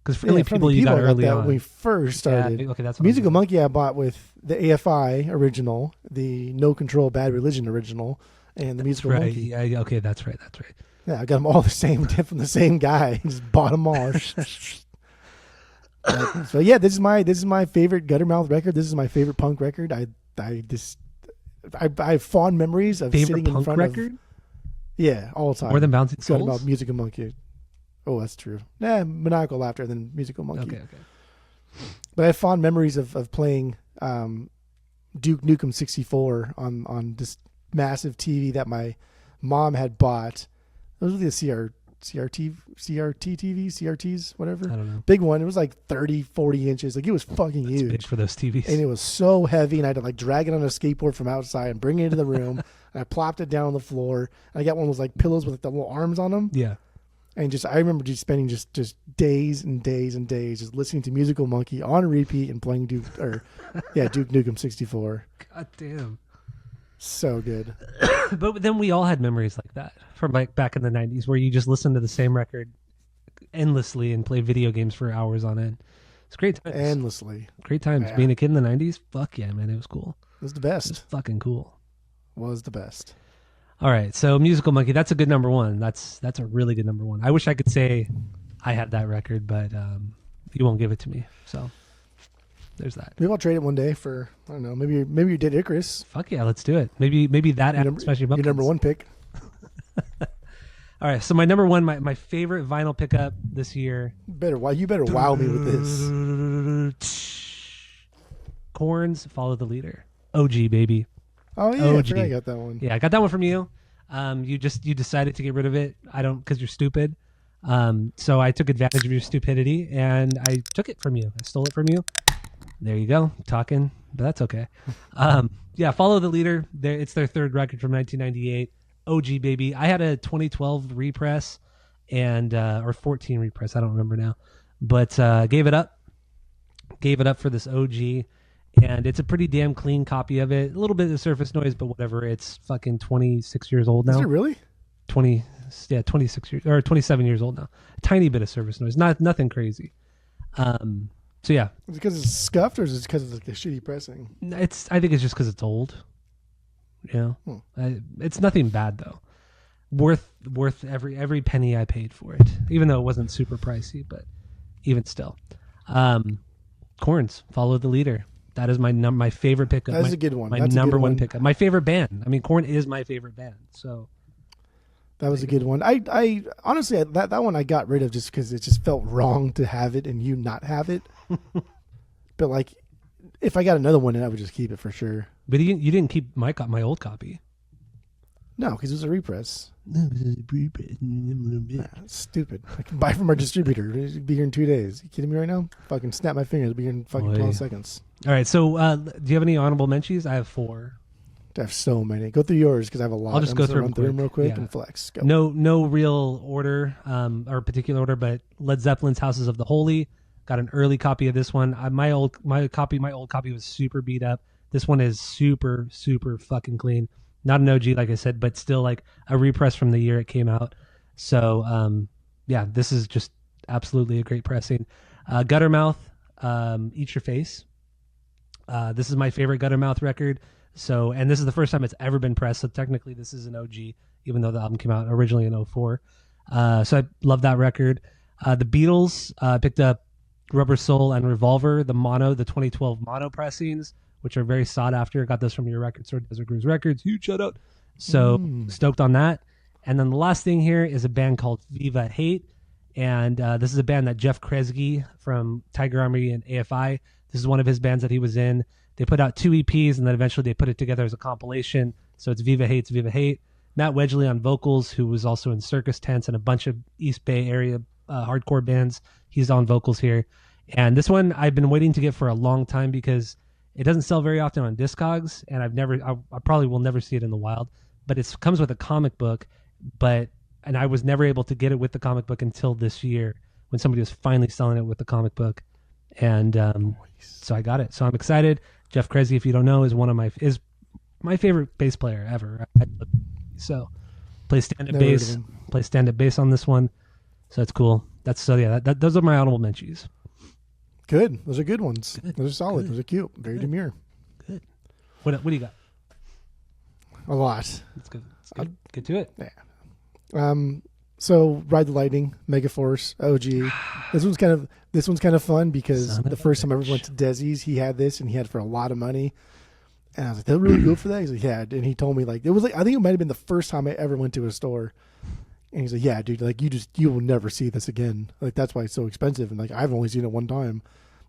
[SPEAKER 1] Because Friendly People you got early
[SPEAKER 2] that
[SPEAKER 1] on.
[SPEAKER 2] when we first started.
[SPEAKER 1] Yeah, okay, that's what
[SPEAKER 2] Musical Monkey I bought with the AFI original, the No Control Bad Religion original, and the Musical
[SPEAKER 1] right.
[SPEAKER 2] Monkey.
[SPEAKER 1] Yeah, okay, that's right.
[SPEAKER 2] Yeah, I got them all the same from the same guy. Just bought them all. So yeah, this is my favorite Guttermouth record. This is my favorite punk record. I have fond memories of
[SPEAKER 1] favorite
[SPEAKER 2] sitting
[SPEAKER 1] punk
[SPEAKER 2] in front
[SPEAKER 1] record?
[SPEAKER 2] of. Yeah, all the time.
[SPEAKER 1] More than Bouncing
[SPEAKER 2] Guttermouth,
[SPEAKER 1] Souls?
[SPEAKER 2] Musical Monkey. Oh, that's true. Maniacal Laughter, then Musical Monkey.
[SPEAKER 1] Okay.
[SPEAKER 2] But I have fond memories of playing Duke Nukem 64 on this massive TV that my mom had bought. Those were the CRT TV, CRTs, whatever.
[SPEAKER 1] I don't know.
[SPEAKER 2] Big one. It was like 30, 40 inches. Like it was fucking
[SPEAKER 1] That's
[SPEAKER 2] huge.
[SPEAKER 1] big for those TVs.
[SPEAKER 2] And it was so heavy, and I had to like drag it on a skateboard from outside and bring it into the room. And I plopped it down on the floor. And I got one of those like pillows with like, the little arms on them.
[SPEAKER 1] Yeah.
[SPEAKER 2] And I remember just spending just days and days and days just listening to Musical Monkey on repeat and playing Duke Nukem 64.
[SPEAKER 1] God damn.
[SPEAKER 2] So good.
[SPEAKER 1] But then we all had memories like that from like back in the 90s where you just listen to the same record endlessly and play video games for hours on end. It's great times.
[SPEAKER 2] Endlessly.
[SPEAKER 1] Great times.
[SPEAKER 2] Yeah.
[SPEAKER 1] Being a kid in the 90s, fuck yeah, man. It was cool.
[SPEAKER 2] It was the
[SPEAKER 1] It
[SPEAKER 2] best.
[SPEAKER 1] was fucking cool.
[SPEAKER 2] Was the best.
[SPEAKER 1] All right, so Musical Monkey, that's a good number 1. That's a really good number 1. I wish I could say I had that record, but you won't give it to me. So there's that.
[SPEAKER 2] Maybe I'll trade it one day for, I don't know, maybe you did Icarus.
[SPEAKER 1] Fuck yeah, let's do it. Maybe that Smashing Pumpkins.
[SPEAKER 2] Your number one pick.
[SPEAKER 1] All right, so my number one, my favorite vinyl pickup this year.
[SPEAKER 2] You better wow me with this.
[SPEAKER 1] Korn's Follow the Leader. OG, baby.
[SPEAKER 2] Oh yeah,
[SPEAKER 1] OG.
[SPEAKER 2] I got that one.
[SPEAKER 1] Yeah, I got that one from you. You decided to get rid of it. Because you're stupid. So I took advantage of your stupidity and I took it from you. I stole it from you. There you go. Talking, but that's okay. Yeah, Follow the Leader. It's their third record from 1998. OG, baby. I had a 2012 repress and or 14 repress. I don't remember now, but gave it up for this OG, and it's a pretty damn clean copy of it. A little bit of surface noise, but whatever. It's fucking 26 years old now.
[SPEAKER 2] Is it really?
[SPEAKER 1] 26 years or 27 years old now. A tiny bit of surface noise, nothing crazy. So yeah,
[SPEAKER 2] is it because it's scuffed or is it because of the shitty pressing?
[SPEAKER 1] I think it's just because it's old. You know, it's nothing bad though. Worth every penny I paid for it, even though it wasn't super pricey, but even still. Korn's Follow the Leader. That is my favorite pickup.
[SPEAKER 2] That's a good one.
[SPEAKER 1] My
[SPEAKER 2] That's
[SPEAKER 1] number
[SPEAKER 2] a good
[SPEAKER 1] one pickup. My favorite band. I mean, Korn is my favorite band. So
[SPEAKER 2] that was a good one. I honestly that one I got rid of just because it just felt wrong to have it and you not have it. But like, if I got another one, then I would just keep it for sure.
[SPEAKER 1] But you didn't keep my old copy.
[SPEAKER 2] No, because it was a repress.
[SPEAKER 1] No, it was a repress.
[SPEAKER 2] Stupid. I can buy from our distributor. It'll be here in 2 days. You kidding me right now? Fucking snap my fingers. It'll be here in fucking 12 seconds.
[SPEAKER 1] All right. So, do you have any honorable mentions? I have 4.
[SPEAKER 2] I have so many. Go through yours because I have a lot.
[SPEAKER 1] I'll just go through
[SPEAKER 2] them real quick and flex. Go.
[SPEAKER 1] No real order or particular order, but Led Zeppelin's Houses of the Holy. Got an early copy of this one. My old copy was super beat up. This one is super, super fucking clean. Not an OG, like I said, but still like a repress from the year it came out. So, yeah, this is just absolutely a great pressing. Guttermouth, Eat Your Face. This is my favorite Guttermouth record. So, and this is the first time it's ever been pressed. So technically this is an OG, even though the album came out originally in 2004. So I love that record. The Beatles, picked up Rubber Soul and Revolver, the 2012 mono pressings, which are very sought after. Got those from your record store, Desert Grooves Records. Huge shout out. So stoked on that. And then the last thing here is a band called Viva Hate. And this is a band that Jeff Kresge from Tiger Army and AFI, this is one of his bands that he was in. They put out 2 EPs and then eventually they put it together as a compilation. So it's Viva Hate's Viva Hate. Matt Wedgley on vocals, who was also in Circus Tents and a bunch of East Bay area hardcore bands. He's on vocals here. And this one I've been waiting to get for a long time because it doesn't sell very often on Discogs, and I probably will never see it in the wild. But it comes with a comic book, and I was never able to get it with the comic book until this year when somebody was finally selling it with the comic book, and so I got it. So I'm excited. Jeff Kresge, if you don't know, is my favorite bass player ever. So play stand-up bass on this one. So that's cool. Those are my honorable mentions.
[SPEAKER 2] Good. Those are good ones. Good. Those are solid. Good. Those are cute. Very demure.
[SPEAKER 1] Good. What do you got?
[SPEAKER 2] A lot.
[SPEAKER 1] Let's get to it.
[SPEAKER 2] Yeah. So Ride the Lightning, Megaforce, OG. This one's kind of fun because the first time I ever went to Desi's, he had this and he had it for a lot of money. And I was like, they'll really go for that? He's like, yeah. And he told me I think it might have been the first time I ever went to a store. And he's like, yeah, dude, like you will never see this again. Like that's why it's so expensive. And like I've only seen it one time.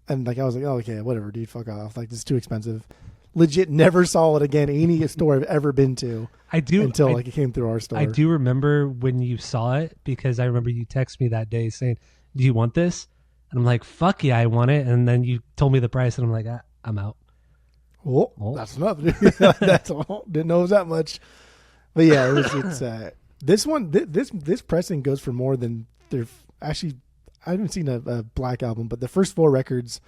[SPEAKER 2] And like I was like, oh, okay, whatever, dude, fuck off. Like this is too expensive. Legit never saw it again any store I've ever been to. Until it came through our store.
[SPEAKER 1] I do remember when you saw it because I remember you texted me that day saying, do you want this? And I'm like, fuck yeah, I want it. And then you told me the price and I'm like, I'm out.
[SPEAKER 2] Oh. That's enough. That's all. Didn't know it was that much. But yeah, it's this one, this pressing goes for more than actually, I haven't seen a Black album, but the first 4 records,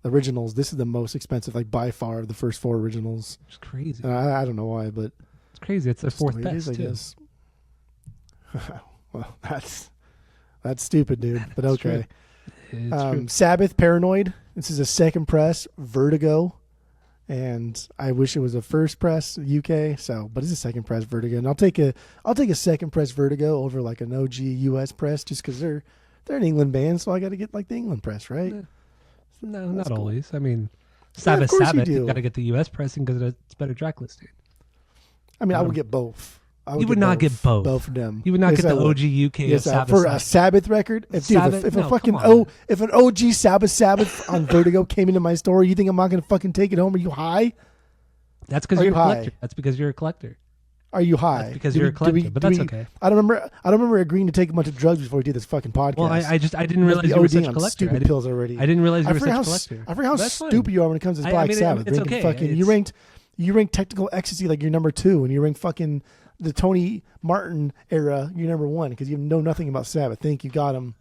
[SPEAKER 2] originals, this is the most expensive, like by far, the first 4 originals.
[SPEAKER 1] It's crazy.
[SPEAKER 2] And I don't know why, but
[SPEAKER 1] it's crazy. It's their 4th best,
[SPEAKER 2] I guess. Well, that's stupid, dude, but okay. Sabbath, Paranoid. This is a second press, Vertigo. And I wish it was a first press UK. But it's a second press Vertigo, and I'll take a second press Vertigo over like an OG US press just because they're an England band, so I got to get like the England press, right? Yeah.
[SPEAKER 1] No, not
[SPEAKER 2] cool.
[SPEAKER 1] always. I mean,
[SPEAKER 2] of
[SPEAKER 1] Sabbath,
[SPEAKER 2] course you
[SPEAKER 1] Sabbath.
[SPEAKER 2] do.
[SPEAKER 1] You got to get the U.S. pressing because it's better track listing.
[SPEAKER 2] I mean, I would get both.
[SPEAKER 1] You would not get both.
[SPEAKER 2] Both of them.
[SPEAKER 1] You would not
[SPEAKER 2] Yes,
[SPEAKER 1] get
[SPEAKER 2] I
[SPEAKER 1] the
[SPEAKER 2] would.
[SPEAKER 1] OG UK
[SPEAKER 2] Yes,
[SPEAKER 1] of Sabbath.
[SPEAKER 2] for
[SPEAKER 1] Sabbath.
[SPEAKER 2] a Sabbath record. If
[SPEAKER 1] Sabbath?
[SPEAKER 2] if
[SPEAKER 1] No,
[SPEAKER 2] a fucking
[SPEAKER 1] come on.
[SPEAKER 2] if an OG Sabbath on Vertigo came into my store, you think I'm not gonna fucking take it home? Are you high?
[SPEAKER 1] That's because
[SPEAKER 2] Are
[SPEAKER 1] you're
[SPEAKER 2] you
[SPEAKER 1] a
[SPEAKER 2] high?
[SPEAKER 1] collector. That's because you're a collector.
[SPEAKER 2] Are you high?
[SPEAKER 1] That's because
[SPEAKER 2] Did
[SPEAKER 1] you're a
[SPEAKER 2] we-
[SPEAKER 1] collector,
[SPEAKER 2] did we-
[SPEAKER 1] but
[SPEAKER 2] did
[SPEAKER 1] that's
[SPEAKER 2] we-
[SPEAKER 1] okay.
[SPEAKER 2] I don't remember agreeing to take a bunch of drugs before we did this fucking podcast.
[SPEAKER 1] Well, I didn't
[SPEAKER 2] Must
[SPEAKER 1] realize
[SPEAKER 2] be
[SPEAKER 1] you were
[SPEAKER 2] OD
[SPEAKER 1] such a
[SPEAKER 2] on
[SPEAKER 1] collector.
[SPEAKER 2] stupid pills already.
[SPEAKER 1] I didn't realize you
[SPEAKER 2] I
[SPEAKER 1] were
[SPEAKER 2] forget
[SPEAKER 1] such a collector.
[SPEAKER 2] I forget how
[SPEAKER 1] That's fine.
[SPEAKER 2] stupid you are when it comes to
[SPEAKER 1] I
[SPEAKER 2] Black
[SPEAKER 1] mean,
[SPEAKER 2] Sabbath.
[SPEAKER 1] it's
[SPEAKER 2] Ranking
[SPEAKER 1] okay.
[SPEAKER 2] fucking,
[SPEAKER 1] It's-
[SPEAKER 2] you ranked Technical Ecstasy like you're number 2, and you ranked fucking the Tony Martin era you're number 1 because you know nothing about Sabbath. Think you got him.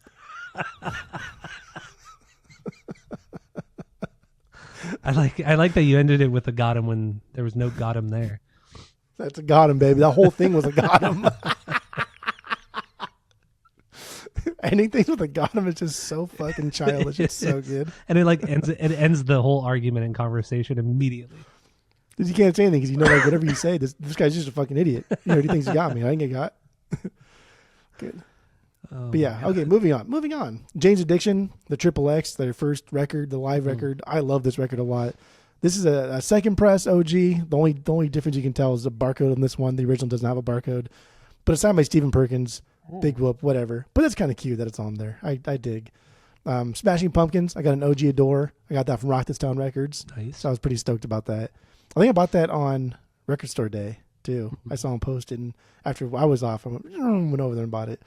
[SPEAKER 1] I like that you ended it with a got him when there was no got him there.
[SPEAKER 2] That's a got him, baby. That whole thing was a got him. Anything with a got him is just so fucking childish. It's so good.
[SPEAKER 1] And it ends the whole argument and conversation immediately.
[SPEAKER 2] Because you can't say anything because you know, like, whatever you say, this guy's just a fucking idiot. You know, he thinks he got me. I didn't get got. Good.
[SPEAKER 1] Oh,
[SPEAKER 2] But yeah, okay, moving on. Jane's Addiction, the Triple X, their first record, the live record. I love this record a lot. This is a second press OG. The only difference you can tell is the barcode on this one. The original doesn't have a barcode. But it's signed by Stephen Perkins, Big Whoop, whatever. But that's kind of cute that it's on there. I dig. Smashing Pumpkins, I got an OG Adore. I got that from Rock This Town Records.
[SPEAKER 1] Nice.
[SPEAKER 2] So I was pretty stoked about that. I think I bought that on Record Store Day, too. I saw him posted, and after I was off, I went over there and bought it.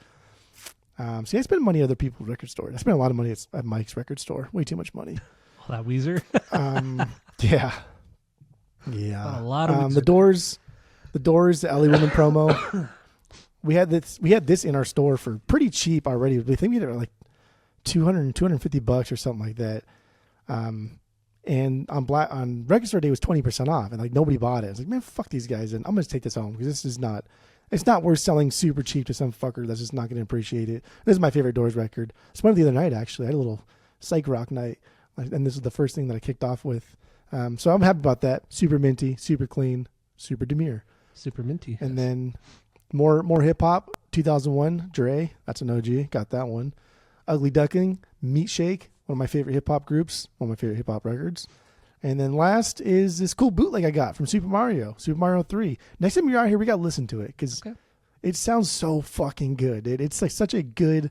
[SPEAKER 2] See, I spend money at other people's record stores. I spent a lot of money at Mike's record store. Way too much money.
[SPEAKER 1] All that Weezer.
[SPEAKER 2] Yeah.
[SPEAKER 1] A lot of Weezer.
[SPEAKER 2] The Doors, the LA Women promo. We had this in our store for pretty cheap already. We think we had it like $250 or something like that. And on Record Store Day it was 20% off, and like nobody bought it. I was like, man, fuck these guys, and I'm gonna take this home because it's not worth selling super cheap to some fucker that's just not gonna appreciate it. This is my favorite Doors record. It's one of the other night actually. I had a little psych rock night, and this is the first thing that I kicked off with. So I'm happy about that. Super minty, super clean, super demure.
[SPEAKER 1] Super minty.
[SPEAKER 2] And then more hip hop. 2001, Dre. That's an OG. Got that one. Ugly Duckling, Meat Shake. One of my favorite hip hop groups. One of my favorite hip hop records. And then last is this cool bootleg I got from Super Mario 3. Next time you're out here, we got to listen to it because it sounds so fucking good. It's like such a good.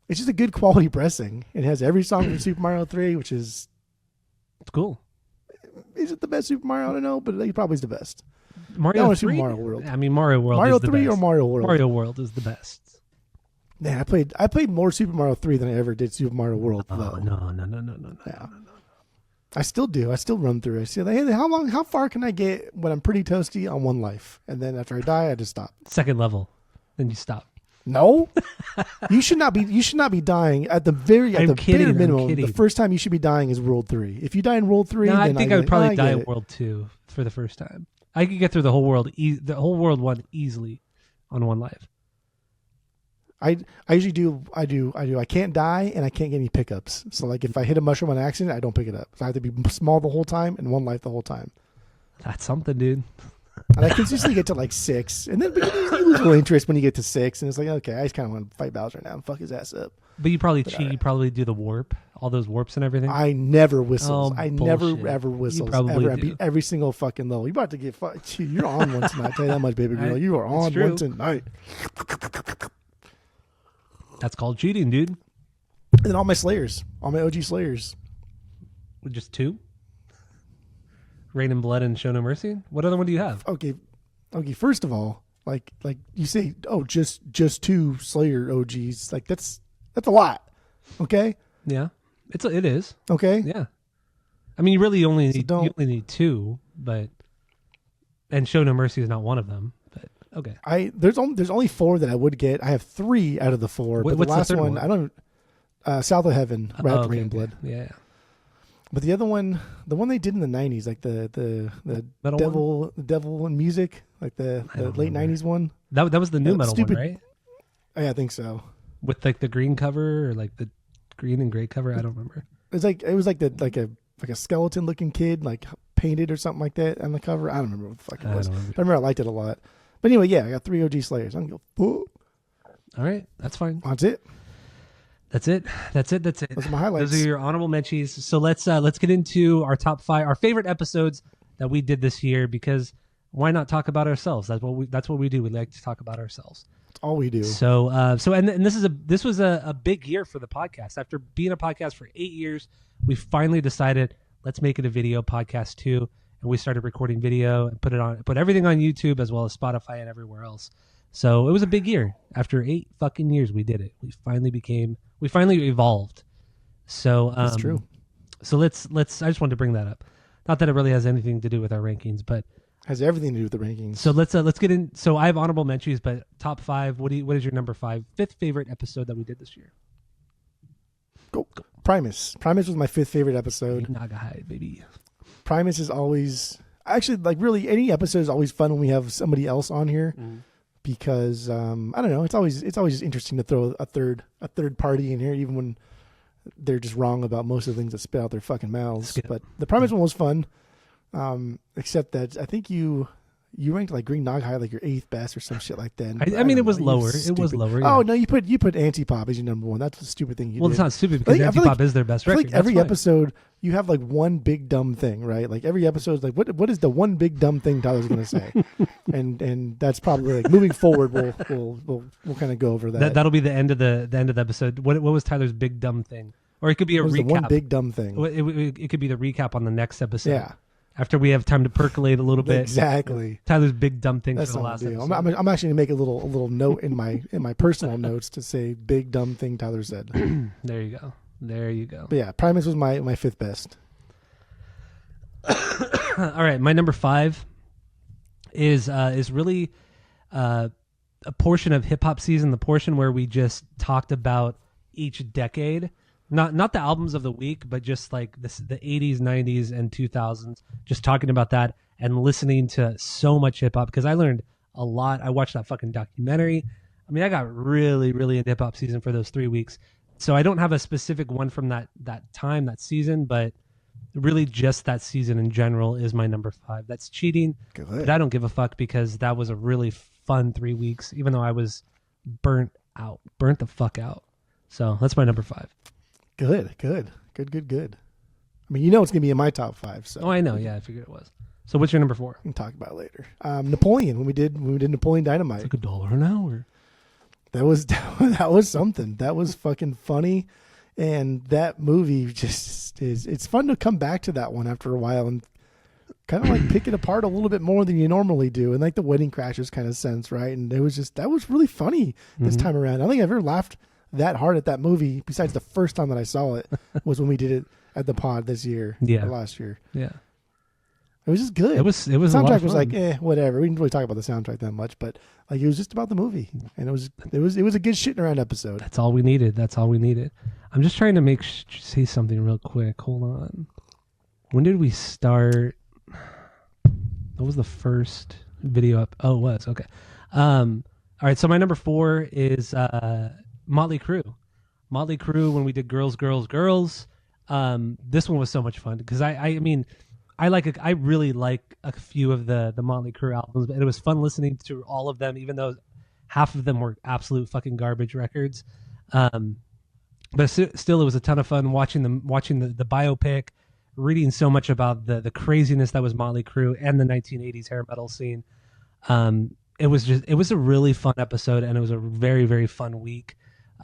[SPEAKER 2] It's just a good quality pressing. It has every song from Super Mario 3, which is.
[SPEAKER 1] It's cool.
[SPEAKER 2] Is it the best Super Mario? I don't know, but it probably is the best.
[SPEAKER 1] Mario
[SPEAKER 2] Super
[SPEAKER 1] 3?
[SPEAKER 2] Mario World.
[SPEAKER 1] I mean, Mario World
[SPEAKER 2] Mario
[SPEAKER 1] is the
[SPEAKER 2] 3
[SPEAKER 1] best.
[SPEAKER 2] or Mario World?
[SPEAKER 1] Mario World is the best.
[SPEAKER 2] Man, I played more Super Mario 3 than I ever did Super Mario World.
[SPEAKER 1] Oh,
[SPEAKER 2] though.
[SPEAKER 1] no.
[SPEAKER 2] Yeah. I still do. I still run through it. I see, like, hey, how far can I get when I'm pretty toasty on one life? And then after I die, I just stop.
[SPEAKER 1] Second level. Then you stop.
[SPEAKER 2] No, you should not be dying at the bare minimum. The first time you should be dying is World 3. If you die in World 3,
[SPEAKER 1] No,
[SPEAKER 2] then
[SPEAKER 1] I think I would probably die
[SPEAKER 2] get
[SPEAKER 1] in World 2 for the first time. I could get through the whole world, the whole World 1 easily on one life.
[SPEAKER 2] I usually do. I can't die and I can't get any pickups. So like if I hit a mushroom on accident, I don't pick it up. So I have to be small the whole time and one life the whole time.
[SPEAKER 1] That's something, dude.
[SPEAKER 2] And I consistently get to like 6, and then you lose a little interest when you get to 6, and it's like, okay, I just kind of want to fight Bowser now and fuck his ass up.
[SPEAKER 1] But you probably cheat. You probably do the warp, all those warps and everything.
[SPEAKER 2] I never whistles.
[SPEAKER 1] Oh,
[SPEAKER 2] I
[SPEAKER 1] bullshit.
[SPEAKER 2] never ever whistles.
[SPEAKER 1] probably
[SPEAKER 2] Ever. I
[SPEAKER 1] do.
[SPEAKER 2] beat every single fucking level. You're about to get fucked. You're on one tonight. I tell you that much, baby girl. You are on
[SPEAKER 1] true.
[SPEAKER 2] one tonight.
[SPEAKER 1] That's called cheating, dude.
[SPEAKER 2] And then all my Slayers, all my OG Slayers.
[SPEAKER 1] With just 2? Rain and Blood and Show No Mercy? What other one do you have?
[SPEAKER 2] Okay. First of all, like you say, oh, just 2 Slayer OGs. Like that's a lot. Okay.
[SPEAKER 1] Yeah. It is.
[SPEAKER 2] Okay.
[SPEAKER 1] Yeah. I mean, you really only
[SPEAKER 2] So
[SPEAKER 1] need 2, but and Show No Mercy is not one of them. But okay.
[SPEAKER 2] There's only 4 that I would get. I have 3 out of the 4. But the
[SPEAKER 1] What's the
[SPEAKER 2] last
[SPEAKER 1] third
[SPEAKER 2] one,
[SPEAKER 1] one?
[SPEAKER 2] I don't. South of Heaven, right after
[SPEAKER 1] okay,
[SPEAKER 2] Rain and Blood.
[SPEAKER 1] Yeah.
[SPEAKER 2] But the other one, the one they did in the 90s, like the
[SPEAKER 1] Metal
[SPEAKER 2] devil in music, like the late
[SPEAKER 1] remember.
[SPEAKER 2] 90s one.
[SPEAKER 1] That was the new metal
[SPEAKER 2] stupid-
[SPEAKER 1] one, right?
[SPEAKER 2] Yeah, I think so.
[SPEAKER 1] With like the green cover or like the green and gray cover. I don't remember.
[SPEAKER 2] It was like a skeleton looking kid, like painted or something like that on the cover. I don't remember what the fuck it
[SPEAKER 1] I
[SPEAKER 2] was.
[SPEAKER 1] don't
[SPEAKER 2] But
[SPEAKER 1] remember.
[SPEAKER 2] I remember I liked it a lot. But anyway, yeah, I got 3 OG Slayers. I'm gonna go.
[SPEAKER 1] All right, that's fine.
[SPEAKER 2] That's it.
[SPEAKER 1] That's it. That's it. That's it.
[SPEAKER 2] Those are my highlights.
[SPEAKER 1] Those are your honorable mentions. So let's get into our top 5, our favorite episodes that we did this year. Because why not talk about ourselves? That's what we do. We like to talk about ourselves.
[SPEAKER 2] That's all we do.
[SPEAKER 1] So and this was a big year for the podcast. After being a podcast for 8 years, we finally decided let's make it a video podcast too. And we started recording video and put everything on YouTube as well as Spotify and everywhere else. So it was a big year. After 8 fucking years, we did it. We finally evolved. So
[SPEAKER 2] That's true.
[SPEAKER 1] So let's. I just wanted to bring that up. Not that it really has anything to do with our rankings, but
[SPEAKER 2] Has everything to do with the rankings.
[SPEAKER 1] so let's get in. So I have honorable mentions, but top 5. What is your number 5, fifth favorite episode that we did this year?
[SPEAKER 2] Go. Primus. Primus was my 5th favorite episode.
[SPEAKER 1] Naga Hide, baby.
[SPEAKER 2] Primus is always actually like really any episode is always fun when we have somebody else on here. Because I don't know, it's always just interesting to throw a third party in here, even when they're just wrong about most of the things that spit out their fucking mouths. But the Primus one was fun, except that I think you ranked like Green Nog High like your 8th best or some shit like that.
[SPEAKER 1] I mean, it was lower. It was lower.
[SPEAKER 2] Oh no, you put Antipop as your number 1. That's the stupid thing you did.
[SPEAKER 1] Well, it's not stupid because Antipop is their best record.
[SPEAKER 2] Like every episode, you have like one big dumb thing, right? Like every episode is like, what is the one big dumb thing Tyler's going to say? and that's probably like moving forward. We'll kind of go over that.
[SPEAKER 1] That'll be the end of the episode. What was Tyler's big dumb thing? Or it could be a recap.
[SPEAKER 2] The one big dumb thing.
[SPEAKER 1] It could be the recap on the next episode.
[SPEAKER 2] Yeah.
[SPEAKER 1] After we have time to percolate a little bit.
[SPEAKER 2] Exactly.
[SPEAKER 1] Tyler's big dumb thing
[SPEAKER 2] That's
[SPEAKER 1] for the last episode.
[SPEAKER 2] I'm actually going to make a little note in my personal notes to say big dumb thing Tyler said.
[SPEAKER 1] There you go.
[SPEAKER 2] But yeah, Primus was my 5th best.
[SPEAKER 1] All right, my number 5 is really a portion of hip hop season, the portion where we just talked about each decade. Not the albums of the week, but just like the 80s, 90s, and 2000s. Just talking about that and listening to so much hip hop because I learned a lot. I watched that fucking documentary. I mean, I got really, really into hip hop season for those 3 weeks. So I don't have a specific one from that time, that season, but really just that season in general is my number 5. That's cheating, but I don't give a fuck because that was a really fun 3 weeks, even though I was burnt the fuck out. So that's my number 5.
[SPEAKER 2] Good. I mean, you know it's gonna be in my top 5. So.
[SPEAKER 1] Oh, I know. Yeah, I figured it was. So what's your number 4?
[SPEAKER 2] We can talk about it later. Napoleon when we did Napoleon Dynamite.
[SPEAKER 1] It's like $1 an hour.
[SPEAKER 2] That was something. That was fucking funny, and that movie just is. It's fun to come back to that one after a while and kind of like pick it apart a little bit more than you normally do, and like the Wedding Crashers kind of sense, right? And it was just that was really funny this time around. I don't think I've ever laughed that hard at that movie besides the first time that I saw it was when we did it at the pod this year.
[SPEAKER 1] Yeah,
[SPEAKER 2] last year.
[SPEAKER 1] Yeah,
[SPEAKER 2] it was just good.
[SPEAKER 1] It was. The
[SPEAKER 2] soundtrack was like whatever. We didn't really talk about the soundtrack that much, but like it was just about the movie, and it was a good shitting around episode.
[SPEAKER 1] That's all we needed. I'm just trying to say something real quick. Hold on. When did we start? What was the first video up? Oh, it was okay. All right. So my number 4 is Motley Crue. Motley Crue when we did Girls. This one was so much fun because I mean I really like a few of the Motley Crue albums, and it was fun listening to all of them, even though half of them were absolute fucking garbage records. But still, it was a ton of fun watching the biopic, reading so much about the craziness that was Motley Crue and the 1980s hair metal scene. It was a really fun episode, and it was a very, very fun week.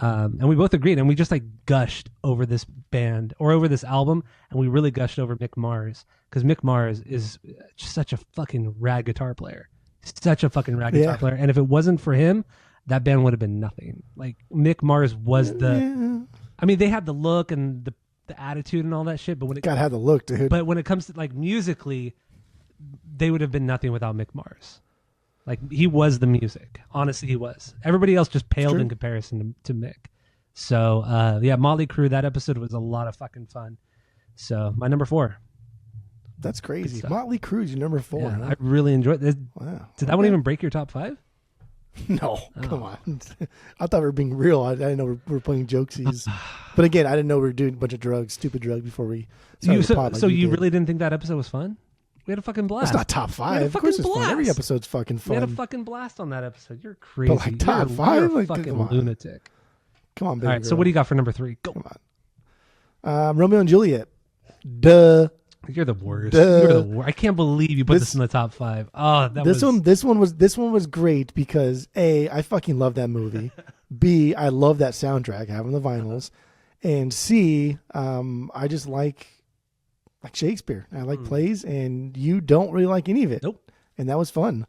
[SPEAKER 1] And we both agreed, and we just like gushed over this band or over this album, and we really gushed over Mick Mars because Mick Mars is just such a fucking rad guitar player, guitar player. And if it wasn't for him, that band would have been nothing. Like Mick Mars was I mean, they had the look and the attitude and all that shit, but when it
[SPEAKER 2] had the look, dude.
[SPEAKER 1] But when it comes to like musically, they would have been nothing without Mick Mars. Like he was the music. Honestly, he was. Everybody else just paled in comparison to Mick. So yeah, Motley Crue. That episode was a lot of fucking fun. So my number 4.
[SPEAKER 2] That's crazy. Motley Crue's your number 4.
[SPEAKER 1] Yeah,
[SPEAKER 2] huh?
[SPEAKER 1] I really enjoyed this.
[SPEAKER 2] Wow.
[SPEAKER 1] Did that one even break your top 5?
[SPEAKER 2] No, come on. I thought we were being real. I didn't know we were playing jokesies. But again, I didn't know we were doing a bunch of drugs, stupid drugs before we started the pod.
[SPEAKER 1] So you really didn't think that episode was fun? We had a fucking blast.
[SPEAKER 2] That's not top 5. Of course it's fun. Every episode's fucking fun.
[SPEAKER 1] We had a fucking blast on that episode. You're crazy.
[SPEAKER 2] But like top 5?
[SPEAKER 1] You're a
[SPEAKER 2] like,
[SPEAKER 1] fucking lunatic.
[SPEAKER 2] Come on, baby.
[SPEAKER 1] All right.
[SPEAKER 2] Girl.
[SPEAKER 1] So what do you got for number 3? Go.
[SPEAKER 2] Come on. Romeo and Juliet. Duh.
[SPEAKER 1] You're the worst.
[SPEAKER 2] Duh.
[SPEAKER 1] You're the worst. I can't believe you put this in the top 5. Oh,
[SPEAKER 2] this one was great because A, I fucking love that movie. B, I love that soundtrack, having the vinyls, and C, I just like Shakespeare. I like plays, and you don't really like any of it.
[SPEAKER 1] Nope.
[SPEAKER 2] And that was fun.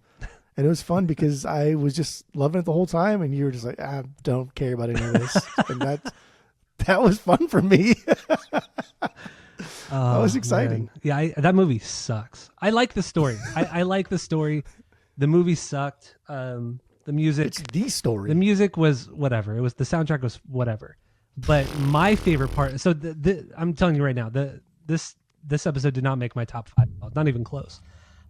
[SPEAKER 2] And it was fun because I was just loving it the whole time, and you were just like, I don't care about any of this. And that was fun for me. That was exciting.
[SPEAKER 1] Man. Yeah, that movie sucks. I like the story. I like the story. The movie sucked. The music.
[SPEAKER 2] It's the story.
[SPEAKER 1] The music was whatever. The soundtrack was whatever. But my favorite part. So I'm telling you right now, this episode did not make my top 5. Not even close.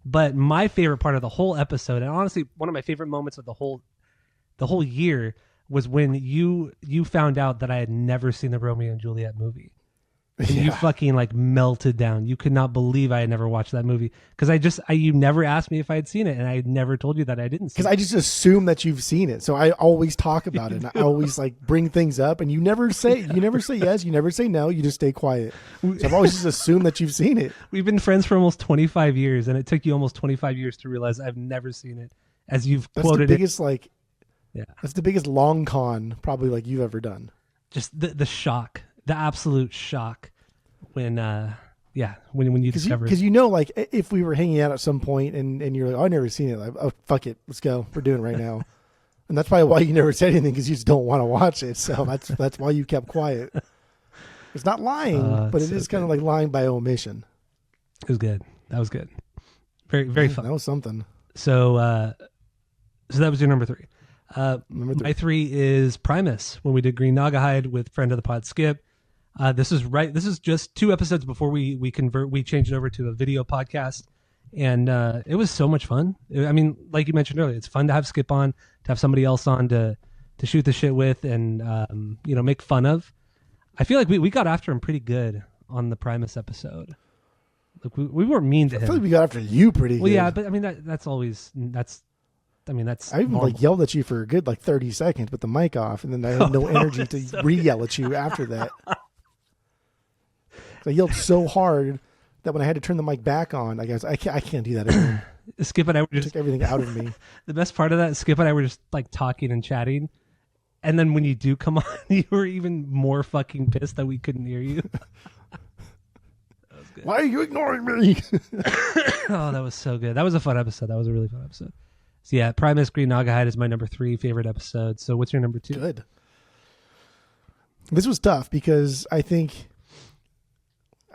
[SPEAKER 1] But my favorite part of the whole episode, and honestly, one of my favorite moments of the whole year, was when you found out that I had never seen the Romeo and Juliet movie. And you fucking like melted down. You could not believe I had never watched that movie because you never asked me if I had seen it, and I never told you that I didn't see it.
[SPEAKER 2] Because I just assume that you've seen it, so I always talk about it. And I always like bring things up, and you never say yes, you never say no, you just stay quiet. So I've always just assumed that you've seen it.
[SPEAKER 1] We've been friends for almost 25 years, and it took you almost 25 years to realize I've never seen it, as you've quoted
[SPEAKER 2] the biggest,
[SPEAKER 1] it.
[SPEAKER 2] That's the biggest long con probably like you've ever done.
[SPEAKER 1] Just the shock. The absolute shock when you discover it.
[SPEAKER 2] Because like if we were hanging out at some point and you're like, oh, I've never seen it, like, oh fuck it, let's go, we're doing it right now. And that's probably why you never said anything, because you just don't want to watch it. So that's why you kept quiet. It's not lying, but it is kind of like lying by omission.
[SPEAKER 1] It was good. That was good. Very, very fun.
[SPEAKER 2] That was something.
[SPEAKER 1] So that was your number 3.
[SPEAKER 2] Number 3.
[SPEAKER 1] My 3 is Primus, when we did Green Nagahide with friend of the pod Skip. This is just 2 episodes before we changed it over to a video podcast, and it was so much fun. I mean, like you mentioned earlier, it's fun to have Skip on, to have somebody else on to shoot the shit with, and make fun of. I feel like we got after him pretty good on the Primus episode. Like we weren't mean to him.
[SPEAKER 2] I feel like we got after you pretty good.
[SPEAKER 1] Well, yeah, but I mean that's
[SPEAKER 2] I even like yelled at you for a good 30 seconds with the mic off, and then I had no energy to re-yell at you after that. I yelled so hard that when I had to turn the mic back on, I guess I can't do that anymore.
[SPEAKER 1] Skip and I were just
[SPEAKER 2] took everything out of me.
[SPEAKER 1] The best part of that, Skip and I were just like talking and chatting, and then when you do come on, you were even more fucking pissed that we couldn't hear you. That was good.
[SPEAKER 2] Why are you ignoring me?
[SPEAKER 1] Oh, that was so good. That was a fun episode. That was a really fun episode. So yeah, Primus Green Nagahide is my number 3 favorite episode. So what's your number 2?
[SPEAKER 2] Good. This was tough because I think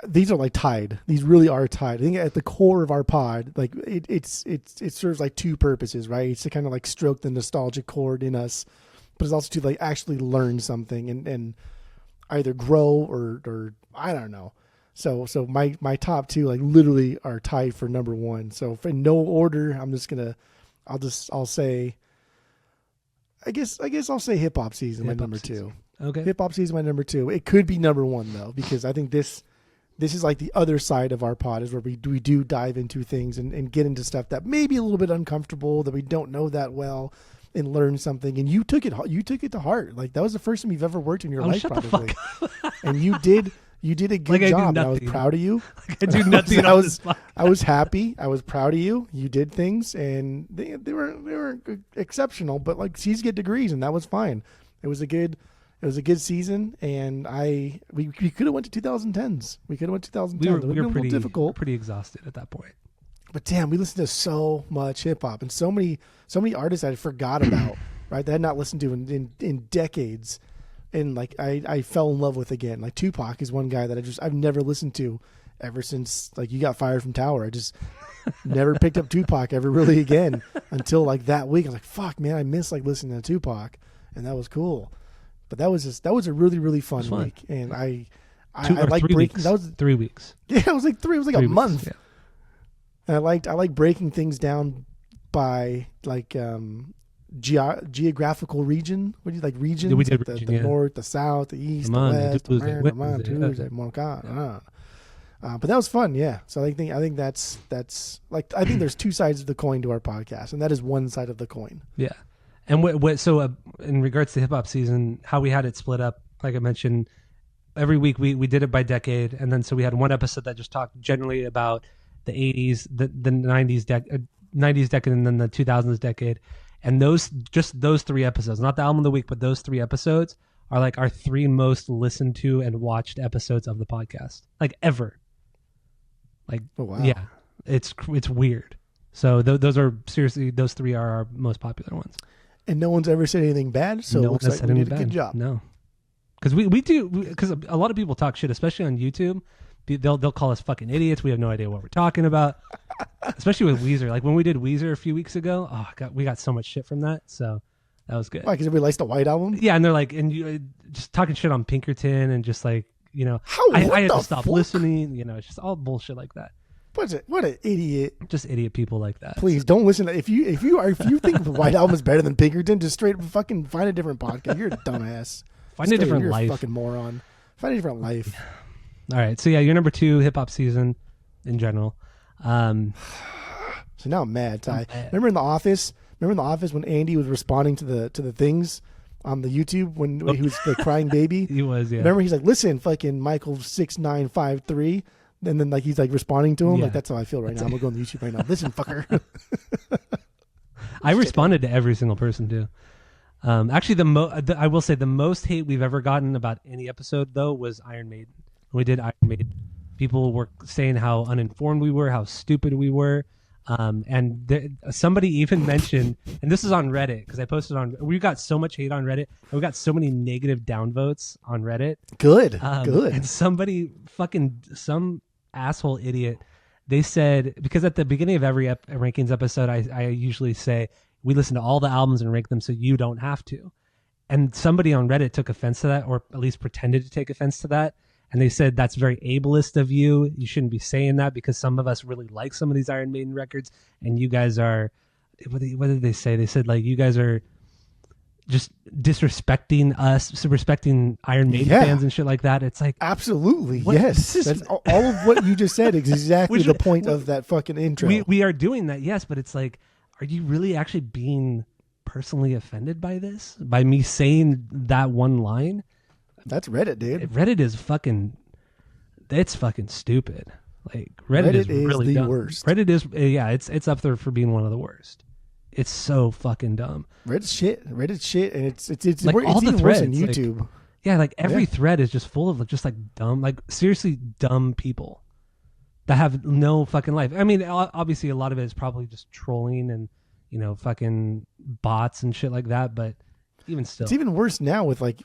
[SPEAKER 2] these are like tied. These really are tied. I think at the core of our pod, like it serves like 2 purposes, right? It's to kind of like stroke the nostalgic chord in us, but it's also to like actually learn something and either grow or I don't know. So my top 2 like literally are tied for number 1. So in no order, I'll say, I guess I'll say Hip Hop Season, my number 2.
[SPEAKER 1] Okay.
[SPEAKER 2] Hip Hop Season, my number 2. It could be number 1 though, because I think this is like the other side of our pod, is where we do dive into things and get into stuff that may be a little bit uncomfortable, that we don't know that well, and learn something. And you took it to heart. Like that was the first time you've ever worked in your life,
[SPEAKER 1] shut
[SPEAKER 2] probably.
[SPEAKER 1] The fuck up.
[SPEAKER 2] And you did a good job. And I was proud of you.
[SPEAKER 1] Like I do nothing.
[SPEAKER 2] I was happy. I was proud of you. You did things, and they were exceptional. But like, C's get degrees, and that was fine. It was a good season, and we could have went to 2010s. We could have went to 2010s.
[SPEAKER 1] We were pretty
[SPEAKER 2] difficult,
[SPEAKER 1] pretty exhausted at that point.
[SPEAKER 2] But damn, we listened to so much hip hop and so many artists I forgot about, right? That I had not listened to in decades. And like I fell in love with again. Like Tupac is one guy that I've never listened to ever since like you got fired from Tower. I just never picked up Tupac ever really again until like that week. I was like, fuck man, I miss like listening to Tupac, and that was cool. But that was a really, really fun week. And I like breaking
[SPEAKER 1] weeks.
[SPEAKER 2] That was
[SPEAKER 1] 3 weeks.
[SPEAKER 2] Yeah, it was like 3. It was like
[SPEAKER 1] 3
[SPEAKER 2] a
[SPEAKER 1] weeks,
[SPEAKER 2] month.
[SPEAKER 1] yeah.
[SPEAKER 2] And I like breaking things down by like geographical region. What do you like regions?
[SPEAKER 1] Yeah, we did
[SPEAKER 2] like
[SPEAKER 1] region,
[SPEAKER 2] the north, the south, the east, the west, but that was fun, yeah. So I think that's like I think there's 2 sides of the coin to our podcast, and that is one side of the coin.
[SPEAKER 1] Yeah. And in regards to hip hop season, how we had it split up, like I mentioned, every week we did it by decade, and then so we had one episode that just talked generally about the 80s, the 90s 90s decade, and then the 2000s decade. And those 3 episodes, not the album of the week, but those 3 episodes are like our 3 most listened to and watched episodes of the podcast, like ever. Like,
[SPEAKER 2] oh, wow.
[SPEAKER 1] Yeah, it's weird. So those are seriously, those 3 are our most popular ones.
[SPEAKER 2] And no one's ever said anything bad, so it looks like we did a good job.
[SPEAKER 1] No, because we do, because a lot of people talk shit, especially on YouTube. They'll call us fucking idiots. We have no idea what we're talking about. Especially with Weezer. Like when we did Weezer a few weeks ago, we got so much shit from that. So that was good.
[SPEAKER 2] Why? Because everybody likes the White Album?
[SPEAKER 1] Yeah, and they're like, and you just talking shit on Pinkerton and just like, I had to stop listening. It's just all bullshit like that.
[SPEAKER 2] What an idiot!
[SPEAKER 1] Just idiot people like that.
[SPEAKER 2] Please don't listen. If you think the White Album is better than Pinkerton, just straight up fucking find a different podcast. You're a dumbass.
[SPEAKER 1] Find a different life.
[SPEAKER 2] You're a fucking moron. Find a different life.
[SPEAKER 1] All right. So yeah, you're number 2 hip hop season in general.
[SPEAKER 2] So now I'm mad, Ty. Remember in the office when Andy was responding to the things on the YouTube when he was the crying baby?
[SPEAKER 1] He was, yeah.
[SPEAKER 2] Remember he's like, listen, fucking Michael 6953. And then like he's like responding to him.
[SPEAKER 1] Yeah.
[SPEAKER 2] Like that's how I feel right now. I'm gonna go on the YouTube right now. Listen, fucker.
[SPEAKER 1] I responded to every single person too. Actually, I will say the most hate we've ever gotten about any episode though was Iron Maiden. When we did Iron Maiden, people were saying how uninformed we were, how stupid we were. And somebody even mentioned, and this is on Reddit because I posted we got so much hate on Reddit, and we got so many negative downvotes on Reddit.
[SPEAKER 2] Good.
[SPEAKER 1] And somebody some asshole idiot, they said, because at the beginning of every rankings episode, I usually say we listen to all the albums and rank them so you don't have to. And somebody on Reddit took offense to that, or at least pretended to take offense to that. And they said, that's very ableist of you. You shouldn't be saying that because some of us really like some of these Iron Maiden records. And you guys are, what did they say? They said, like, you guys are just disrespecting us, respecting Iron Maiden fans and shit like that. It's like,
[SPEAKER 2] absolutely. Yes. That's all of what you just said is exactly the point of that fucking intro.
[SPEAKER 1] We are doing that. Yes. But it's like, are you really actually being personally offended by this? By me saying that one line?
[SPEAKER 2] That's Reddit, dude.
[SPEAKER 1] Reddit is fucking, it's fucking stupid. Like Reddit is really
[SPEAKER 2] the
[SPEAKER 1] dumb.
[SPEAKER 2] worst.
[SPEAKER 1] Reddit is, it's up there for being one of the worst. It's so fucking dumb.
[SPEAKER 2] Reddit's shit, and it's
[SPEAKER 1] like
[SPEAKER 2] it's
[SPEAKER 1] all the
[SPEAKER 2] even
[SPEAKER 1] threads
[SPEAKER 2] worse than YouTube.
[SPEAKER 1] Like every thread is just full of just like dumb, like seriously dumb people that have no fucking life. I mean, obviously a lot of it is probably just trolling and fucking bots and shit like that. But even still,
[SPEAKER 2] it's even worse now with like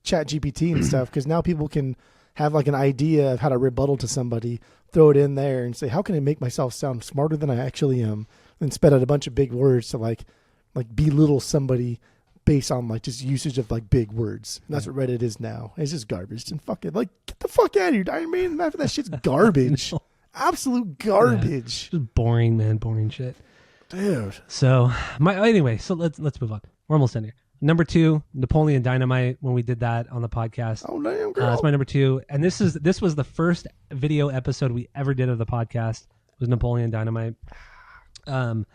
[SPEAKER 2] Chat GPT and stuff, because now people can have like an idea of how to rebuttal to somebody, throw it in there and say, how can I make myself sound smarter than I actually am, and spit out a bunch of big words to like belittle somebody based on like just usage of like big words. And that's what Reddit is now. It's just garbage. And fucking like, get the fuck out of here. I mean, after that shit's garbage. Absolute garbage.
[SPEAKER 1] Just boring, man. Boring shit.
[SPEAKER 2] Dude.
[SPEAKER 1] So so let's move on. We're almost in here. Number 2, Napoleon Dynamite, when we did that on the podcast.
[SPEAKER 2] Oh, damn, girl.
[SPEAKER 1] That's my number 2. And this was the first video episode we ever did of the podcast, was Napoleon Dynamite. And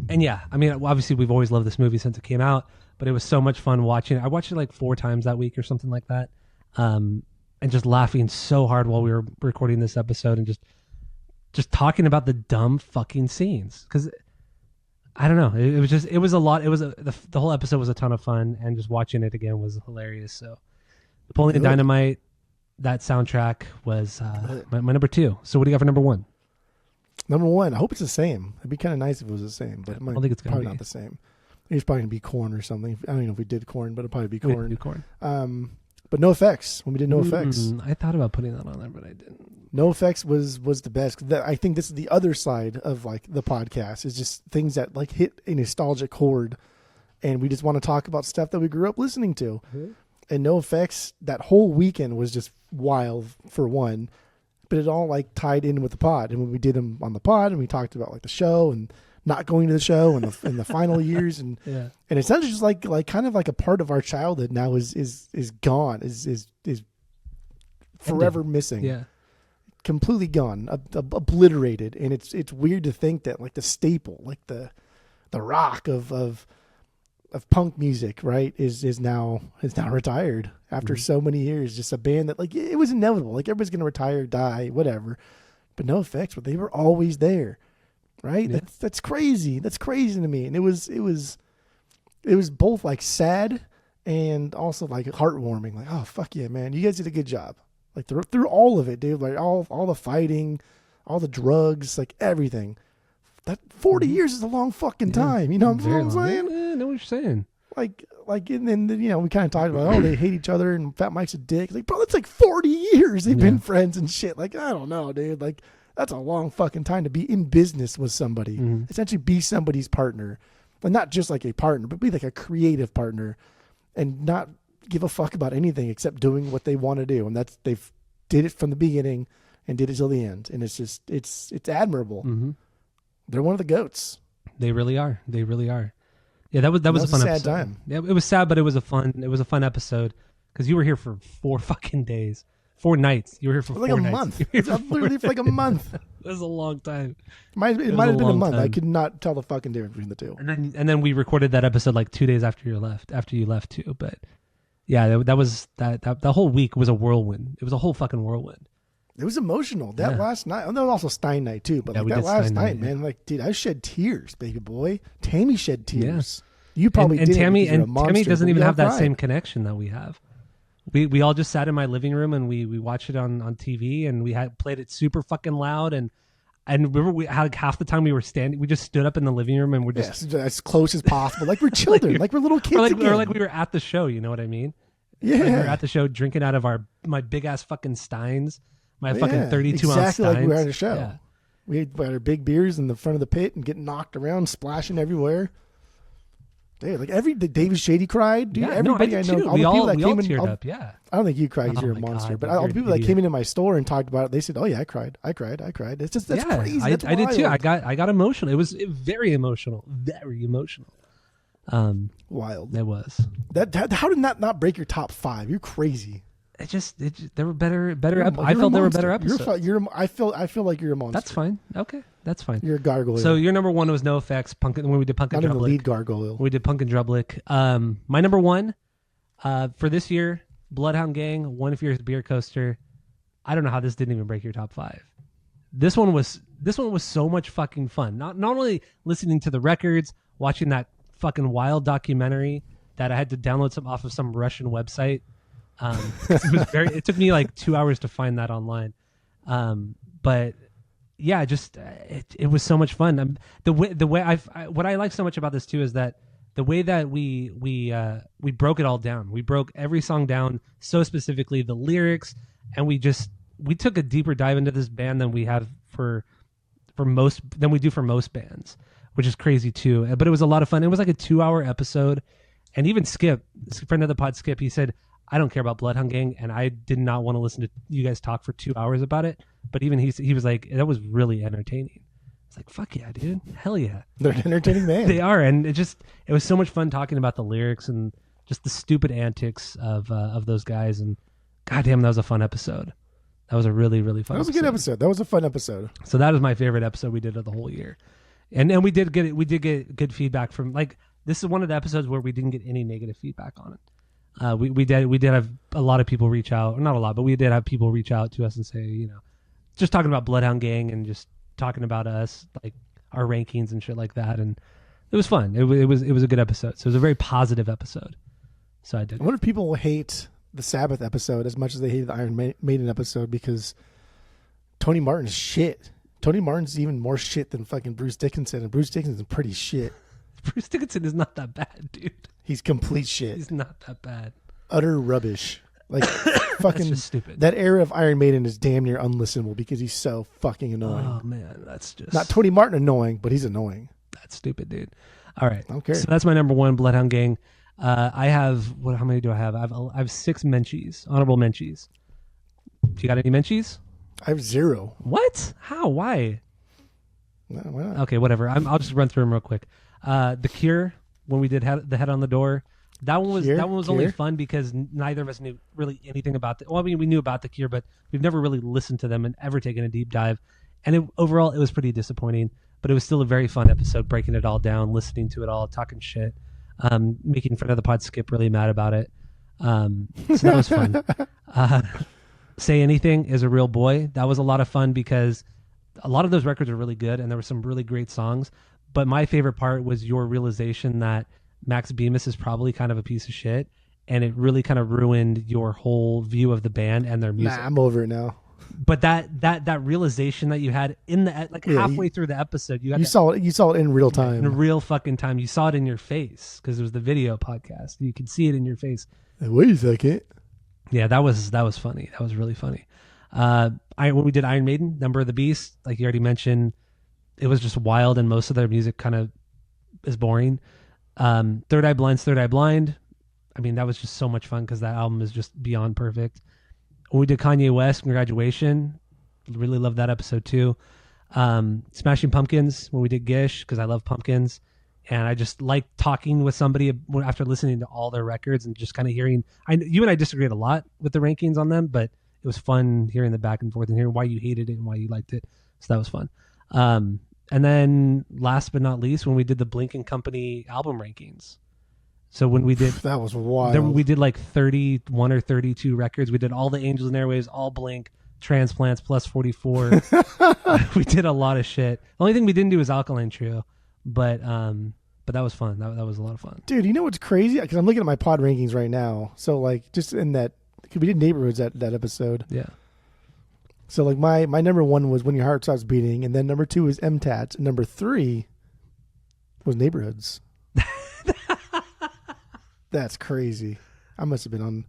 [SPEAKER 1] yeah, I mean, obviously we've always loved this movie since it came out, but it was so much fun watching it. I watched it like 4 times that week or something like that. And just laughing so hard while we were recording this episode and just talking about the dumb fucking scenes. Because I don't know. It was a lot. The whole episode was a ton of fun, and just watching it again was hilarious. So Napoleon Dynamite, that soundtrack was my number 2. So what do you got for number 1?
[SPEAKER 2] Number 1, I hope it's the same. It'd be kind of nice if it was the same, but
[SPEAKER 1] I don't think it's
[SPEAKER 2] probably not the same. It's probably gonna be Corn or something. I don't know if we did Corn, but it'll probably be Corn.
[SPEAKER 1] Corn.
[SPEAKER 2] But No Effects, when we did No Effects,
[SPEAKER 1] I thought about putting that on there, but I didn't.
[SPEAKER 2] No Effects was the best. I think this is the other side of like the podcast, is just things that like hit a nostalgic chord, and we just want to talk about stuff that we grew up listening to. Mm-hmm. And No Effects, that whole weekend was just wild for one, but it all like tied in with the pod. And when we did them on the pod, and we talked about like the show and not going to the show and the final years, and and it's not just like kind of like a part of our childhood now is gone, is forever missing.
[SPEAKER 1] Yeah.
[SPEAKER 2] Completely gone, obliterated. And it's weird to think that like the staple, like the rock of punk music, right, is now retired after so many years. Just a band that, like, it was inevitable. Like, everybody's gonna retire, die, whatever. But NoFX, but they were always there, right?
[SPEAKER 1] Yeah.
[SPEAKER 2] That's crazy. That's crazy to me. And it was both like sad and also like heartwarming. Like, oh fuck yeah, man, you guys did a good job. Like through all of it, dude. Like all the fighting, all the drugs, like everything. That 40 years is a long fucking time. You know what I'm saying?
[SPEAKER 1] Yeah, I know what you're saying.
[SPEAKER 2] Like, and then, you know, we kind of talked about, oh, they hate each other and Fat Mike's a dick. Like, bro, that's like 40 years they've been friends and shit. Like, I don't know, dude. Like, that's a long fucking time to be in business with somebody. Essentially be somebody's partner. But not just like a partner, but be like a creative partner and not give a fuck about anything except doing what they want to do. And they've did it from the beginning and did it till the end. And it's just, it's admirable. They're one of the goats.
[SPEAKER 1] They really are. They really are. Yeah, that was a fun
[SPEAKER 2] sad
[SPEAKER 1] episode.
[SPEAKER 2] Time.
[SPEAKER 1] Yeah, it was sad, but it was a fun episode because you were here for 4 fucking days, 4 nights. You were here for
[SPEAKER 2] like
[SPEAKER 1] 4
[SPEAKER 2] a
[SPEAKER 1] nights.
[SPEAKER 2] month. It's literally for like a month.
[SPEAKER 1] It was a long time.
[SPEAKER 2] It might have been a month.
[SPEAKER 1] Time.
[SPEAKER 2] I could not tell the fucking difference between the two.
[SPEAKER 1] And then we recorded that episode like 2 days after you left too. But yeah, that was that whole week was a whirlwind. It was a whole fucking whirlwind.
[SPEAKER 2] It was emotional. That last night. And there was also Stein night too. But like that last night, man, like, dude, I shed tears, baby boy. Tammy shed tears. Yeah. You probably did.
[SPEAKER 1] Tammy doesn't even have that
[SPEAKER 2] cried.
[SPEAKER 1] same connection that we have. We all just sat in my living room and we watched it on TV and we had played it super fucking loud and remember we had half the time we were standing. We just stood up in the living room and we're just
[SPEAKER 2] as close as possible, like we're children, like we're little kids,
[SPEAKER 1] or like we were at the show. You know what I mean?
[SPEAKER 2] Yeah,
[SPEAKER 1] like we were at the show drinking out of my big ass fucking steins. My fucking 32 ounce
[SPEAKER 2] exactly like we were at
[SPEAKER 1] steins.
[SPEAKER 2] a show.
[SPEAKER 1] Yeah.
[SPEAKER 2] We had our big beers in the front of the pit and getting knocked around, splashing everywhere. Dude, like David Shady cried. Dude, everybody I know, all the people that came in,
[SPEAKER 1] teared up. Yeah.
[SPEAKER 2] I don't think you cried because you're a monster, but all the people that came into my store and talked about it, they said, "Oh yeah, I cried. It's just that's crazy.
[SPEAKER 1] I did too. I got emotional. It was very emotional. Very emotional.
[SPEAKER 2] Wild.
[SPEAKER 1] It was.
[SPEAKER 2] That how did that not break your top 5? You're crazy.
[SPEAKER 1] It just there were better. I felt there were better episodes.
[SPEAKER 2] I feel like you're a monster.
[SPEAKER 1] That's fine. Okay, that's fine.
[SPEAKER 2] You're a gargoyle.
[SPEAKER 1] So your number 1 was NoFX. When we did Punk and
[SPEAKER 2] Not
[SPEAKER 1] Drublick.
[SPEAKER 2] even the lead gargoyle.
[SPEAKER 1] We did Punk and Drublick. My number 1 for this year, Bloodhound Gang, One Furious Beer Coaster. I don't know how this didn't even break your top 5. This one was so much fucking fun. Not only listening to the records, watching that fucking wild documentary that I had to download off of some Russian website. It took me like 2 hours to find that online. But yeah, just it was so much fun. The way what I like so much about this too is that the way that we broke it all down. We broke every song down so specifically, the lyrics, and we took a deeper dive into this band than we have than we do for most bands, which is crazy too. But it was a lot of fun. It was like a 2-hour episode, and even Skip, friend of the pod, Skip, he said, I don't care about Bloodhound Gang, and I did not want to listen to you guys talk for 2 hours about it. But even he was like, that was really entertaining. It's like, fuck yeah, dude, hell yeah,
[SPEAKER 2] they're an entertaining band.
[SPEAKER 1] They are, and it was so much fun talking about the lyrics and just the stupid antics of those guys. And goddamn, that was a fun episode. That was a really really fun.
[SPEAKER 2] That was a good episode. That was a fun episode.
[SPEAKER 1] So that was my favorite episode we did of the whole year, and we did get good feedback from, like, this is one of the episodes where we didn't get any negative feedback on it. We did have a lot of people reach out, or not a lot, but we did have people reach out to us and say, you know, just talking about Bloodhound Gang and just talking about us, like our rankings and shit like that, and it was fun. It was a good episode. So it was a very positive episode. So I did.
[SPEAKER 2] I wonder if people hate the Sabbath episode as much as they hated the Iron Maiden episode because Tony Martin's shit. Tony Martin's even more shit than fucking Bruce Dickinson, and Bruce Dickinson's pretty shit.
[SPEAKER 1] Bruce Dickinson is not that bad, dude.
[SPEAKER 2] He's complete shit.
[SPEAKER 1] He's not that bad.
[SPEAKER 2] Utter rubbish. Like fucking
[SPEAKER 1] just stupid.
[SPEAKER 2] That era of Iron Maiden is damn near unlistenable because he's so fucking annoying.
[SPEAKER 1] Oh man, that's just
[SPEAKER 2] not Tony Martin annoying, but he's annoying.
[SPEAKER 1] That's stupid, dude. All right.
[SPEAKER 2] Okay.
[SPEAKER 1] So that's my number 1, Bloodhound Gang. I have how many do I have? I have 6 Menchies, honorable Menchies. You got any Menchies?
[SPEAKER 2] I have 0.
[SPEAKER 1] What? How? Why?
[SPEAKER 2] No, why not?
[SPEAKER 1] Okay, whatever. I'll just run through them real quick. The Cure, when we did the Head on the Door, that one was only fun because neither of us knew really anything about it. Well, I mean, we knew about the Cure, but we've never really listened to them and ever taken a deep dive. And overall, it was pretty disappointing, but it was still a very fun episode, breaking it all down, listening to it all, talking shit. making friend of the pod Skip really mad about it. So that was fun. Say Anything is a Real Boy. That was a lot of fun because a lot of those records are really good and there were some really great songs. But my favorite part was your realization that Max Bemis is probably kind of a piece of shit, and it really kind of ruined your whole view of the band and their music.
[SPEAKER 2] Nah, I'm over it now.
[SPEAKER 1] But that realization that you had in the halfway through the episode, you
[SPEAKER 2] saw it in real time.
[SPEAKER 1] In real fucking time. You saw it in your face because it was the video podcast. You could see it in your face.
[SPEAKER 2] Wait a second.
[SPEAKER 1] Yeah, that was funny. That was really funny. When we did Iron Maiden, Number of the Beast, like you already mentioned, it was just wild, and most of their music kind of is boring. Third Eye Blind's Third Eye Blind. I mean, that was just so much fun because that album is just beyond perfect. When we did Kanye West, Graduation, really loved that episode too. Smashing Pumpkins, when we did Gish, because I love pumpkins. And I just like talking with somebody after listening to all their records and just kind of hearing. You and I disagreed a lot with the rankings on them, but it was fun hearing the back and forth and hearing why you hated it and why you liked it. So that was fun. And then last but not least, when we did the Blink & Company album rankings. So when we did
[SPEAKER 2] that was wild.
[SPEAKER 1] We did like 31 or 32 records. We did all the Angels and Airwaves, all Blink, Transplants, plus 44. We did a lot of shit. The only thing we didn't do was Alkaline Trio, but that was fun. That was a lot of fun.
[SPEAKER 2] Dude, you know what's crazy? Because I'm looking at my pod rankings right now. So like just in that, cause we did Neighborhoods that episode.
[SPEAKER 1] Yeah.
[SPEAKER 2] So like my number one was When Your Heart Stops Beating, and then number 2 was MTAT, and number 3 was Neighborhoods. That's crazy. I must have been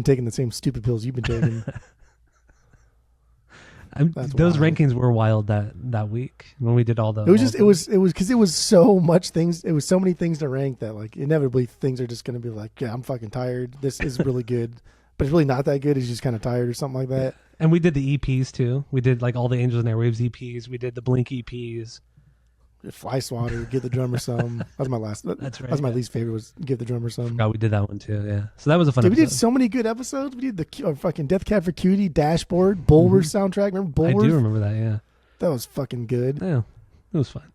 [SPEAKER 2] taking the same stupid pills you've been taking.
[SPEAKER 1] Those rankings were wild that week when we did all the.
[SPEAKER 2] It was because it was so much things. It was so many things to rank that like inevitably things are just going to be like, yeah, I'm fucking tired. This is really good, but it's really not that good. He's just kind of tired or something like that.
[SPEAKER 1] And we did the EPs too. We did like all the Angels and Airwaves EPs. We did the Blink EPs.
[SPEAKER 2] Fly Swatter, Give the Drummer Some. That was my last.
[SPEAKER 1] That's right.
[SPEAKER 2] That was my least favorite. Was Give the Drummer Some.
[SPEAKER 1] Forgot we did that one too. Yeah. So that was a fun.
[SPEAKER 2] Dude, we did so many good episodes. We did the fucking Death Cab for Cutie, Dashboard, Bulworth soundtrack. Remember Bulworth?
[SPEAKER 1] I do remember that. Yeah.
[SPEAKER 2] That was fucking good.
[SPEAKER 1] Yeah, it was fun.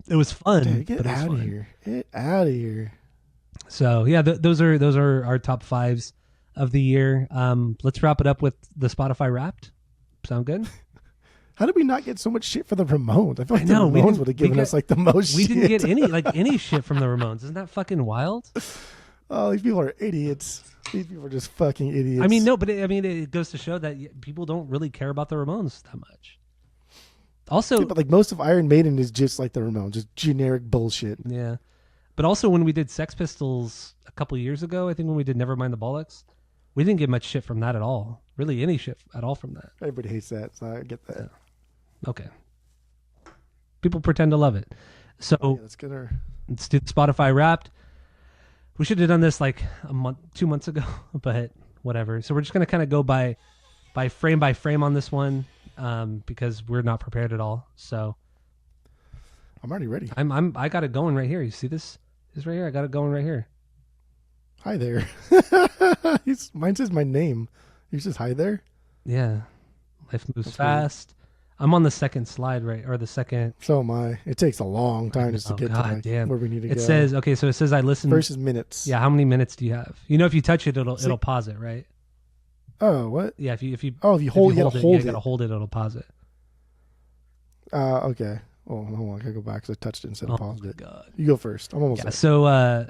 [SPEAKER 1] It was fun.
[SPEAKER 2] Dude, get out of here! Get out of here!
[SPEAKER 1] So yeah, those are our top 5s of the year. Let's wrap it up with the Spotify Wrapped. Sound good?
[SPEAKER 2] How did we not get so much shit for the Ramones? I feel like the Ramones would have given us like the most
[SPEAKER 1] we
[SPEAKER 2] shit.
[SPEAKER 1] We didn't get any shit from the Ramones. Isn't that fucking wild?
[SPEAKER 2] Oh, these people are idiots. These people are just fucking idiots.
[SPEAKER 1] I mean, no, but it goes to show that people don't really care about the Ramones that much. Also,
[SPEAKER 2] yeah, but like most of Iron Maiden is just like the Ramones, just generic bullshit.
[SPEAKER 1] Yeah. But also when we did Sex Pistols a couple years ago, I think when we did Nevermind the Bollocks, we didn't get much shit from that at all. Really any shit at all from that.
[SPEAKER 2] Everybody hates that, so I get that.
[SPEAKER 1] Yeah. Okay. People pretend to love it. So
[SPEAKER 2] let's get her.
[SPEAKER 1] Let's do Spotify Wrapped. We should have done this like 2 months ago, but whatever. So we're just going to kind of go by frame on this one because we're not prepared at all. So
[SPEAKER 2] I'm already ready.
[SPEAKER 1] I got it going right here. You see this? This right here. I got it going right here.
[SPEAKER 2] Hi there. Mine says my name. Yours says hi there.
[SPEAKER 1] Yeah. Life moves fast. Weird. I'm on the second slide, right? Or the second.
[SPEAKER 2] So am I. It takes a long time just to get to where we need to go.
[SPEAKER 1] It says, okay, so it says I listen.
[SPEAKER 2] Versus minutes.
[SPEAKER 1] Yeah, how many minutes do you have? You know, if you touch it, it'll pause it, right?
[SPEAKER 2] Oh, what?
[SPEAKER 1] Yeah, if you
[SPEAKER 2] hold it, you gotta
[SPEAKER 1] hold it, it'll pause it.
[SPEAKER 2] Okay. Oh, hold on, I gotta go back because I touched it instead of paused it.
[SPEAKER 1] God.
[SPEAKER 2] You go first. I'm almost there.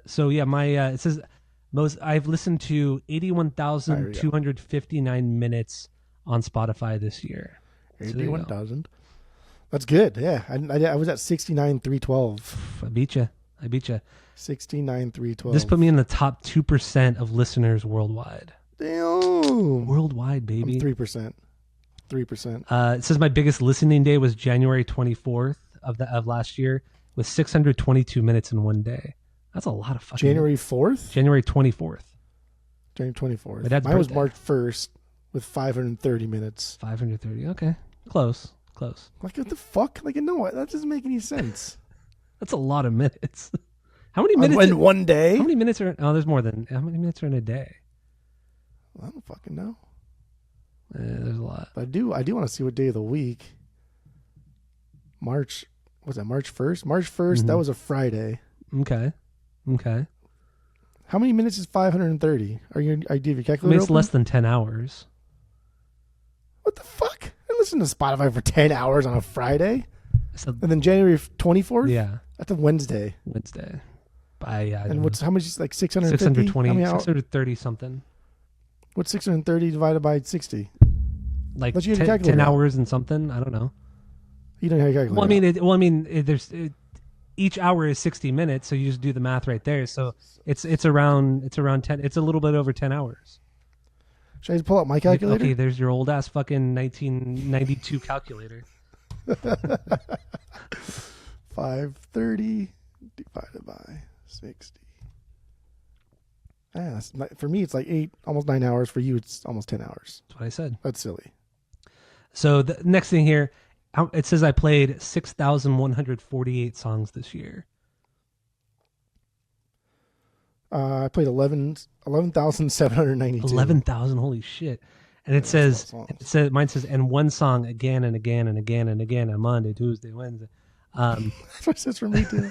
[SPEAKER 1] So yeah, my it says I've listened to 81,259 minutes on Spotify this year.
[SPEAKER 2] 81,000. That's good. Yeah, I was at 69,312.
[SPEAKER 1] I beat you.
[SPEAKER 2] 69,312.
[SPEAKER 1] This put me in the top 2% of listeners worldwide.
[SPEAKER 2] Damn.
[SPEAKER 1] Worldwide, baby.
[SPEAKER 2] 3%. 3%.
[SPEAKER 1] It says my biggest listening day was January 24th of last year with 622 minutes in one day. That's a lot of fucking.
[SPEAKER 2] January 4th?
[SPEAKER 1] January 24th.
[SPEAKER 2] January 24th.
[SPEAKER 1] Mine
[SPEAKER 2] was March 1st with 530 minutes.
[SPEAKER 1] 530. Okay. Close.
[SPEAKER 2] Like, what the fuck? Like, no, that doesn't make any sense.
[SPEAKER 1] That's a lot of minutes. How many minutes?
[SPEAKER 2] In one day?
[SPEAKER 1] How many minutes are... Oh, there's more than... How many minutes are in a day?
[SPEAKER 2] I don't fucking know.
[SPEAKER 1] There's a lot.
[SPEAKER 2] But I do want to see what day of the week. March 1st? March 1st, that was a Friday.
[SPEAKER 1] Okay. Okay.
[SPEAKER 2] How many minutes is 530? Do you have your
[SPEAKER 1] I
[SPEAKER 2] calculator
[SPEAKER 1] mean, it's
[SPEAKER 2] open?
[SPEAKER 1] less than 10 hours.
[SPEAKER 2] What the fuck? I listen to Spotify for 10 hours on a Friday.
[SPEAKER 1] So,
[SPEAKER 2] And then January 24th?
[SPEAKER 1] yeah,
[SPEAKER 2] That's a Wednesday.
[SPEAKER 1] Wednesday.
[SPEAKER 2] And how much is like 650?
[SPEAKER 1] 620,
[SPEAKER 2] How many hours?
[SPEAKER 1] 630 something.
[SPEAKER 2] What's 630 divided by 60?
[SPEAKER 1] Like
[SPEAKER 2] Let's use your
[SPEAKER 1] 10
[SPEAKER 2] calculator.
[SPEAKER 1] hours and something. I don't know.
[SPEAKER 2] You don't have your calculator.
[SPEAKER 1] Well, I mean, each hour is 60 minutes, so you just do the math right there. So it's around 10. It's a little bit over 10 hours.
[SPEAKER 2] Should I just pull out my calculator?
[SPEAKER 1] Okay, there's your old ass fucking 1992 calculator.
[SPEAKER 2] 530 divided by 60. For me, it's like almost 9 hours. For you, it's almost 10 hours.
[SPEAKER 1] That's what I said.
[SPEAKER 2] That's silly.
[SPEAKER 1] So the next thing here, it says I played 6,148 songs this year.
[SPEAKER 2] I played 11,792.
[SPEAKER 1] 11,000, holy shit. And it says, mine says, and one song again and again and again and again on Monday, Tuesday, Wednesday.
[SPEAKER 2] That's what it says for me, too.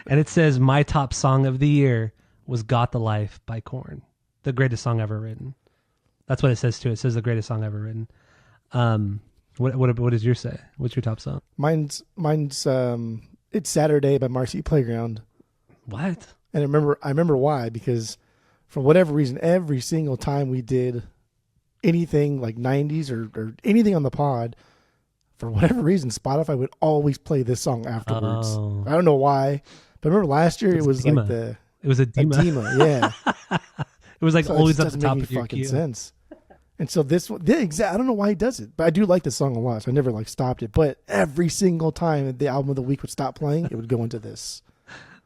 [SPEAKER 1] And it says, my top song of the year was Got the Life by Korn. The greatest song ever written. That's what it says, too. It says the greatest song ever written. What does yours say? What's your top song?
[SPEAKER 2] Mine's It's Saturday by Marcy Playground.
[SPEAKER 1] What?
[SPEAKER 2] And I remember why, because for whatever reason, every single time we did anything like 90s or anything on the pod, for whatever reason, Spotify would always play this song afterwards.
[SPEAKER 1] Oh.
[SPEAKER 2] I don't know why, but remember last year it was
[SPEAKER 1] Dima.
[SPEAKER 2] like
[SPEAKER 1] It was a Dima.
[SPEAKER 2] yeah.
[SPEAKER 1] It was like
[SPEAKER 2] So
[SPEAKER 1] always
[SPEAKER 2] it
[SPEAKER 1] at the
[SPEAKER 2] doesn't
[SPEAKER 1] top
[SPEAKER 2] make
[SPEAKER 1] of
[SPEAKER 2] any
[SPEAKER 1] your
[SPEAKER 2] fucking
[SPEAKER 1] queue.
[SPEAKER 2] sense. And so this one, I don't know why he does it, but I do like this song a lot. So I never like stopped it. But every single time the album of the week would stop playing, it would go into this.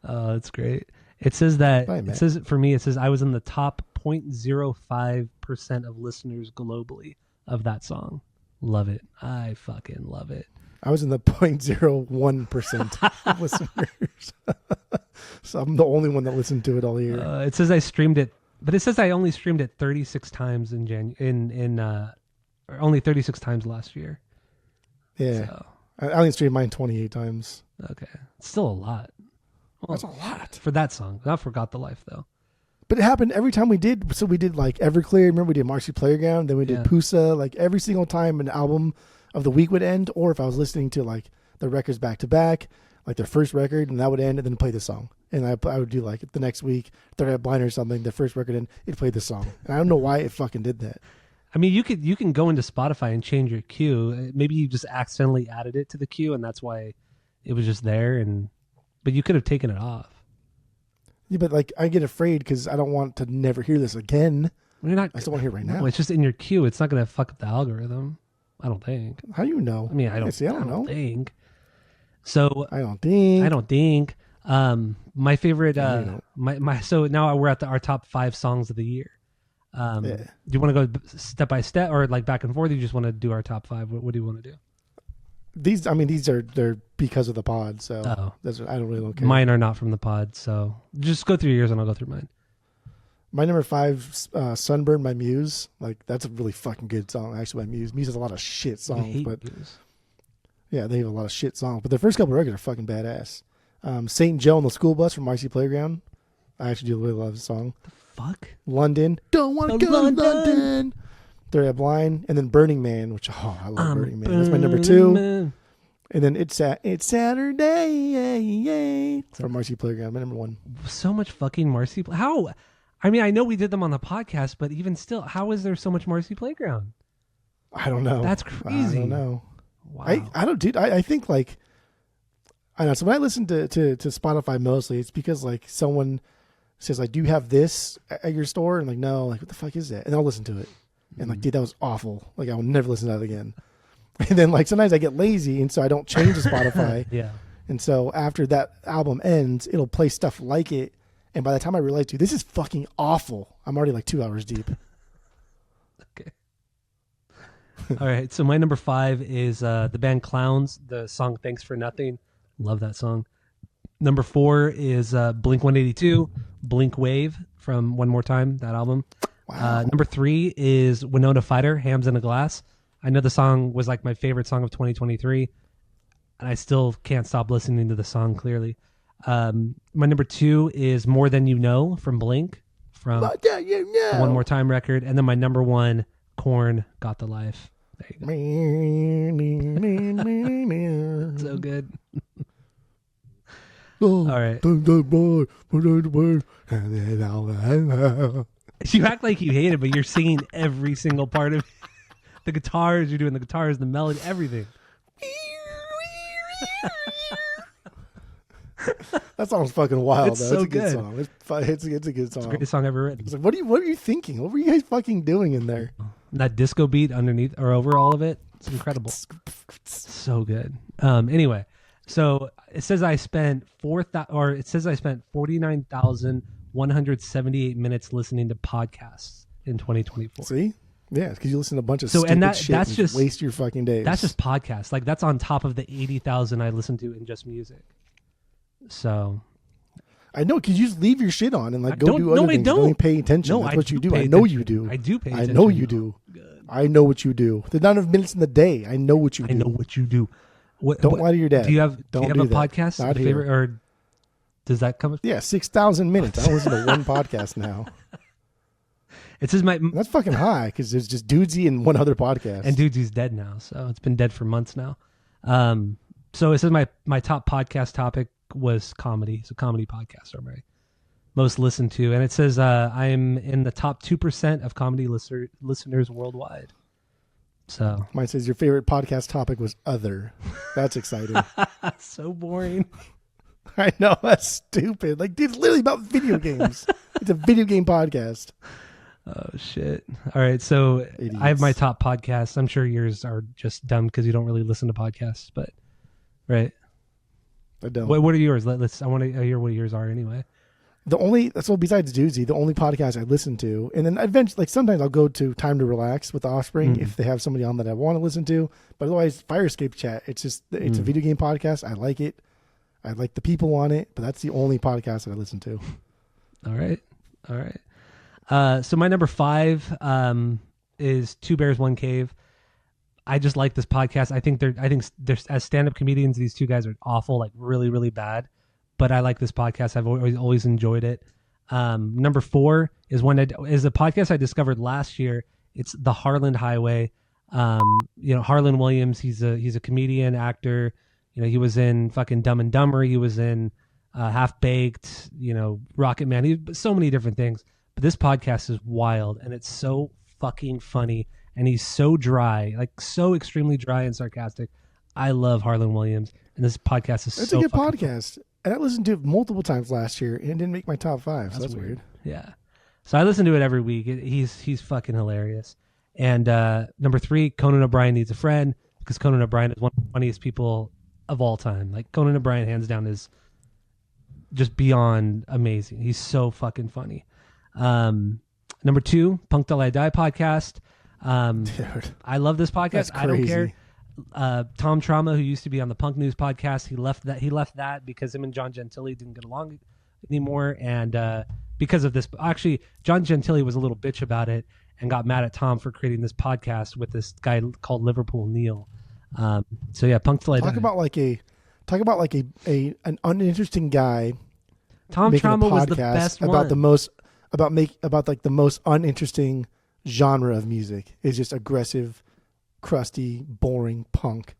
[SPEAKER 1] Oh, that's great. It says that
[SPEAKER 2] Right, man.
[SPEAKER 1] it says for me, it says I was in the top 0.05% of listeners globally of that song. Love it. I fucking love it.
[SPEAKER 2] I was in the 0.01% of listeners. So I'm the only one that listened to it all year.
[SPEAKER 1] It says I streamed it, but it says I only streamed it 36 times or only 36 times last year.
[SPEAKER 2] Yeah.
[SPEAKER 1] So,
[SPEAKER 2] I only streamed mine 28 times.
[SPEAKER 1] okay. It's still a lot. Well,
[SPEAKER 2] That's a lot.
[SPEAKER 1] for that song. Not Forgot the Life though.
[SPEAKER 2] But it happened every time we did. So we did like Everclear. Remember we did Marcy Playground. Then we did
[SPEAKER 1] Yeah.
[SPEAKER 2] Pusa. Like every single time an album of the week would end, or if I was listening to like the records back to back, like their first record, and that would end, and then play the song. And I would do like the next week, Third Eye Blind or something. The first record, and it played the song. And I don't know why it fucking did that.
[SPEAKER 1] I mean, you can go into Spotify and change your queue. Maybe you just accidentally added it to the queue, and that's why it was just there. But you could have taken it off.
[SPEAKER 2] Yeah, but like I get afraid because I don't want to never hear this again.
[SPEAKER 1] You're not.
[SPEAKER 2] I still want to hear it right now.
[SPEAKER 1] No, it's just in your queue. It's not going to fuck up the algorithm. I don't think.
[SPEAKER 2] How do you know?
[SPEAKER 1] I mean, I don't.
[SPEAKER 2] See, I don't know.
[SPEAKER 1] think. So
[SPEAKER 2] I don't think.
[SPEAKER 1] I don't think. My favorite.
[SPEAKER 2] Yeah, you don't.
[SPEAKER 1] My. So now we're at our top 5 songs of the year.
[SPEAKER 2] Yeah.
[SPEAKER 1] Do you want to go step by step or like back and forth? Or you just want to do our top 5? What do you want to do?
[SPEAKER 2] These they're because of the pod, so
[SPEAKER 1] Oh.
[SPEAKER 2] I don't care.
[SPEAKER 1] Mine are not from the pod, so just go through yours and I'll go through mine.
[SPEAKER 2] My number 5, Sunburn by Muse. Like that's a really fucking good song, actually. By Muse. Muse has a lot of shit
[SPEAKER 1] I
[SPEAKER 2] songs,
[SPEAKER 1] hate
[SPEAKER 2] but
[SPEAKER 1] blues.
[SPEAKER 2] yeah, they have a lot of shit songs. But their first couple records are fucking badass. Saint Joe on the School Bus from Marcy Playground. I actually do really love the song.
[SPEAKER 1] Fuck.
[SPEAKER 2] London, don't want to go to London. Third Eye Blind, and then Burning Man, which I love Burning Man. That's my number 2.
[SPEAKER 1] Man.
[SPEAKER 2] And then it's Saturday from Marcy Playground, my number 1.
[SPEAKER 1] So much fucking Marcy. How? I mean, I know we did them on the podcast, but even still, how is there so much Marcy Playground?
[SPEAKER 2] I don't know.
[SPEAKER 1] That's crazy.
[SPEAKER 2] I don't know.
[SPEAKER 1] Wow.
[SPEAKER 2] I don't, dude. I think like I know. So when I listen to Spotify mostly, it's because like someone says like, "Do you have this at your store?" And like, no, like, what the fuck is that? And I'll listen to it. And like, dude, that was awful. Like, I will never listen to that again. And then like sometimes I get lazy, and so I don't change the Spotify.
[SPEAKER 1] Yeah.
[SPEAKER 2] And so after that album ends, it'll play stuff like it. And by the time I realize, dude, this is fucking awful, I'm already like 2 hours deep.
[SPEAKER 1] Okay. All right. So my number 5 is the band Clowns. The song "Thanks for Nothing." Love that song. Number 4 is Blink 182, Blink Wave from One More Time, that album.
[SPEAKER 2] Wow.
[SPEAKER 1] Number 3 is Winona Fighter, Hams in a Glass. I know the song was like my favorite song of 2023, and I still can't stop listening to the song clearly. My number 2 is More Than You Know from Blink, from the One More Time record. And then my number 1, Korn, Got the Life. There you go. So good. All right. You act like you hate it, but you're singing every single part of it. The guitars, you're doing the guitars, the melody, everything.
[SPEAKER 2] That song's fucking wild.
[SPEAKER 1] It's
[SPEAKER 2] though.
[SPEAKER 1] so
[SPEAKER 2] It's a good
[SPEAKER 1] good.
[SPEAKER 2] song. It's a good song.
[SPEAKER 1] It's the greatest song ever written.
[SPEAKER 2] It's like, what are you thinking? What were you guys fucking doing in there?
[SPEAKER 1] That disco beat underneath or over all of it, it's incredible. So good. Anyway, so it says I spent 49,178 minutes listening to podcasts in 2024.
[SPEAKER 2] See? Yeah, because you listen to a bunch of
[SPEAKER 1] So,
[SPEAKER 2] stupid
[SPEAKER 1] and
[SPEAKER 2] shit
[SPEAKER 1] that's
[SPEAKER 2] and
[SPEAKER 1] just
[SPEAKER 2] waste your fucking days.
[SPEAKER 1] That's just podcasts. Like that's on top of the 80,000 I listen to in just music. So
[SPEAKER 2] I know, because you just leave your shit on and like
[SPEAKER 1] I
[SPEAKER 2] go
[SPEAKER 1] don't-
[SPEAKER 2] do other
[SPEAKER 1] no, I
[SPEAKER 2] things.
[SPEAKER 1] don't.
[SPEAKER 2] Don't even pay attention.
[SPEAKER 1] No,
[SPEAKER 2] That's
[SPEAKER 1] I
[SPEAKER 2] what you
[SPEAKER 1] do
[SPEAKER 2] do.
[SPEAKER 1] pay
[SPEAKER 2] I know you
[SPEAKER 1] attention.
[SPEAKER 2] do.
[SPEAKER 1] I do pay
[SPEAKER 2] I
[SPEAKER 1] attention.
[SPEAKER 2] know you do.
[SPEAKER 1] Good.
[SPEAKER 2] I know what you do. The amount of minutes in the day. I know what you do.
[SPEAKER 1] I know what you do.
[SPEAKER 2] Don't lie to your dad.
[SPEAKER 1] Do you have
[SPEAKER 2] Don't
[SPEAKER 1] a
[SPEAKER 2] do that.
[SPEAKER 1] podcast
[SPEAKER 2] Not
[SPEAKER 1] favorite,
[SPEAKER 2] here.
[SPEAKER 1] or does that come?
[SPEAKER 2] Yeah, 6,000 minutes. I listen to one podcast now.
[SPEAKER 1] It says my
[SPEAKER 2] That's fucking high because there's just Dudesy and one other podcast.
[SPEAKER 1] and Dudesy's dead now, so it's been dead for months now. So it says my top podcast topic was comedy. It's a comedy podcast are my most listened to, and it says I'm in the top 2% of comedy listeners worldwide. So
[SPEAKER 2] Mine says your favorite podcast topic was other. That's exciting.
[SPEAKER 1] so boring.
[SPEAKER 2] I know, that's stupid. Like, dude, it's literally about video games. It's a video game podcast.
[SPEAKER 1] Oh shit! All right, so
[SPEAKER 2] Idiots.
[SPEAKER 1] I have my top podcasts. I'm sure yours are just dumb because you don't really listen to podcasts, but right.
[SPEAKER 2] I don't.
[SPEAKER 1] What are yours? Let's. I want to hear what yours are anyway.
[SPEAKER 2] So besides Dudesy, the only podcast I listen to, and then eventually, like sometimes I'll go to Time to Relax with the Offspring if they have somebody on that I want to listen to. But otherwise, Fire Escape Chat. It's a video game podcast. I like it. I like the people on it, but that's the only podcast that I listen to.
[SPEAKER 1] All right. So my number 5 is Two Bears One Cave. I just like this podcast. I think they're as stand-up comedians, these two guys are awful, like really, really bad. But I like this podcast. I've always enjoyed it. Number 4 is a podcast I discovered last year. It's The Harland Highway. Harlan Williams. He's a comedian, actor. He was in fucking Dumb and Dumber. He was in Half Baked. Rocket Man. He so many different things. But this podcast is wild, and it's so fucking funny. And he's so dry, like so extremely dry and sarcastic. I love Harlan Williams, and this podcast is
[SPEAKER 2] It's
[SPEAKER 1] so
[SPEAKER 2] a good
[SPEAKER 1] fucking
[SPEAKER 2] podcast. And I listened to it multiple times last year, and it didn't make my top 5. So that's weird.
[SPEAKER 1] Yeah. So I listen to it every week. He's fucking hilarious. And number 3, Conan O'Brien Needs a Friend, because Conan O'Brien is one of the funniest people of all time. Like Conan O'Brien, hands down, is just beyond amazing. He's so fucking funny. Number 2, Punk Till I Die podcast.
[SPEAKER 2] Dude,
[SPEAKER 1] I love this podcast.
[SPEAKER 2] that's
[SPEAKER 1] I don't
[SPEAKER 2] crazy.
[SPEAKER 1] care. Tom Trauma, who used to be on the Punk News podcast, he left that because him and John Gentili didn't get along anymore, and because of this, actually, John Gentili was a little bitch about it and got mad at Tom for creating this podcast with this guy called Liverpool Neil. So yeah, Punk Till I Die.
[SPEAKER 2] Talk about like an uninteresting guy.
[SPEAKER 1] Tom
[SPEAKER 2] making a
[SPEAKER 1] Trauma was the
[SPEAKER 2] podcast
[SPEAKER 1] best
[SPEAKER 2] about
[SPEAKER 1] one.
[SPEAKER 2] the most uninteresting genre of music. Is just aggressive, crusty, boring punk.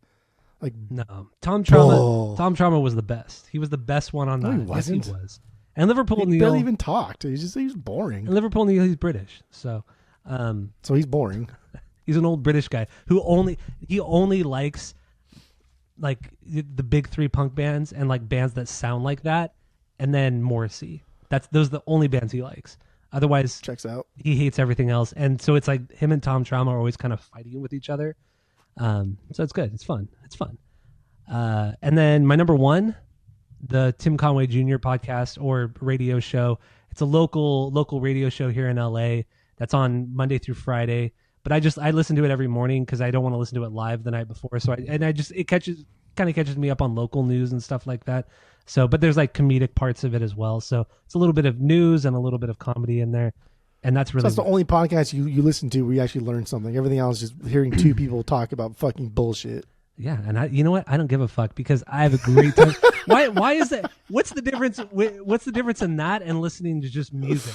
[SPEAKER 2] Like
[SPEAKER 1] No, Tom Trauma.
[SPEAKER 2] Bull.
[SPEAKER 1] Tom Trauma was the best. He was the best one on
[SPEAKER 2] No,
[SPEAKER 1] that.
[SPEAKER 2] he wasn't.
[SPEAKER 1] Yes, he was. And Liverpool
[SPEAKER 2] he
[SPEAKER 1] Neil.
[SPEAKER 2] barely even talked. He was boring.
[SPEAKER 1] And Liverpool Neil, he's British, so
[SPEAKER 2] So he's boring.
[SPEAKER 1] he's an old British guy who only likes like the big 3 punk bands and like bands that sound like that, and then Morrissey. Those are the only bands he likes. Otherwise,
[SPEAKER 2] Checks out.
[SPEAKER 1] he hates everything else. And so it's like him and Tom Trauma are always kind of fighting with each other. So it's good. It's fun. And then my number 1, the Tim Conway Jr. podcast or radio show. It's a local radio show here in LA that's on Monday through Friday. But I listen to it every morning because I don't want to listen to it live the night before. So it catches me up on local news and stuff like that. So, but there's like comedic parts of it as well. So it's a little bit of news and a little bit of comedy in there. And that's
[SPEAKER 2] So
[SPEAKER 1] really
[SPEAKER 2] that's the only podcast you listen to where you actually learn something. Everything else is just hearing 2 people talk about fucking bullshit.
[SPEAKER 1] Yeah, and you know what? I don't give a fuck because I have a great time. Why is that? What's the difference? What's the difference in that and listening to just music,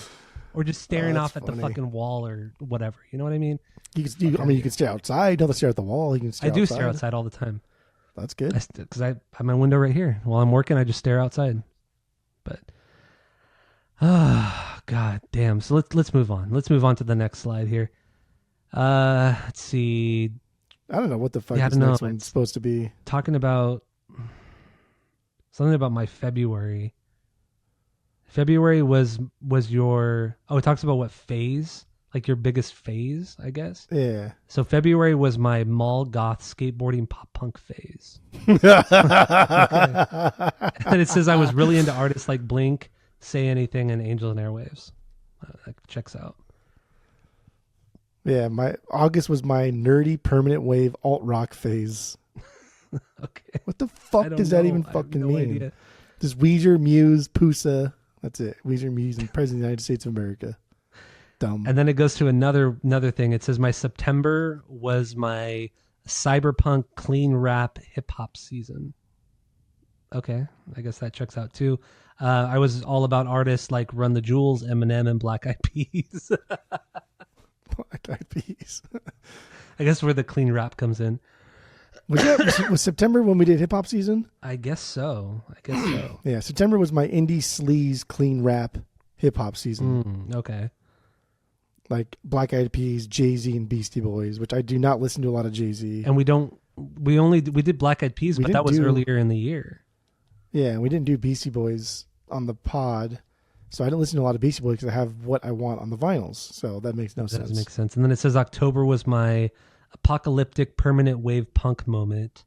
[SPEAKER 1] or just staring off at the fucking wall or whatever? You know what I mean?
[SPEAKER 2] I mean, you can stare outside. You don't have to stare at the wall. You can stare.
[SPEAKER 1] I do stare outside all the time.
[SPEAKER 2] That's good.
[SPEAKER 1] Because I have my window right here. While I'm working, I just stare outside. But god damn. So let's move on. Let's move on to the next slide here. Let's see.
[SPEAKER 2] I don't know what the fuck this next one's supposed to be.
[SPEAKER 1] Talking about something about my February. February was your... Oh, it talks about what phase? Like your biggest phase, I guess?
[SPEAKER 2] Yeah.
[SPEAKER 1] So February was my mall goth skateboarding pop punk phase. And it says I was really into artists like Blink, Say Anything, and Angel and Airwaves. That checks out.
[SPEAKER 2] Yeah, August was my nerdy permanent wave alt rock phase.
[SPEAKER 1] Okay.
[SPEAKER 2] What the fuck does that even fucking mean?
[SPEAKER 1] Idea.
[SPEAKER 2] Just Weezer, Muse, Pusa. That's it. Weezer, Muse, and President of the United States of America. Dumb.
[SPEAKER 1] And then it goes to another thing. It says my September was my cyberpunk clean rap hip hop season. Okay, I guess that checks out too. I was all about artists like Run the Jewels, Eminem, and Black Eyed Peas.
[SPEAKER 2] Black Eyed Peas.
[SPEAKER 1] I guess where the clean rap comes in.
[SPEAKER 2] Was September when we did hip hop season?
[SPEAKER 1] I guess so.
[SPEAKER 2] Yeah, September was my indie sleaze clean rap hip hop season.
[SPEAKER 1] Okay.
[SPEAKER 2] Like Black Eyed Peas, Jay-Z, and Beastie Boys, which I do not listen to a lot of Jay-Z.
[SPEAKER 1] And we did Black Eyed Peas, but that was earlier in the year.
[SPEAKER 2] Yeah, and we didn't do Beastie Boys on the pod. So I didn't listen to a lot of Beastie Boys because I have what I want on the vinyls. So that makes no sense.
[SPEAKER 1] That doesn't make sense. And then it says October was my apocalyptic permanent wave punk moment.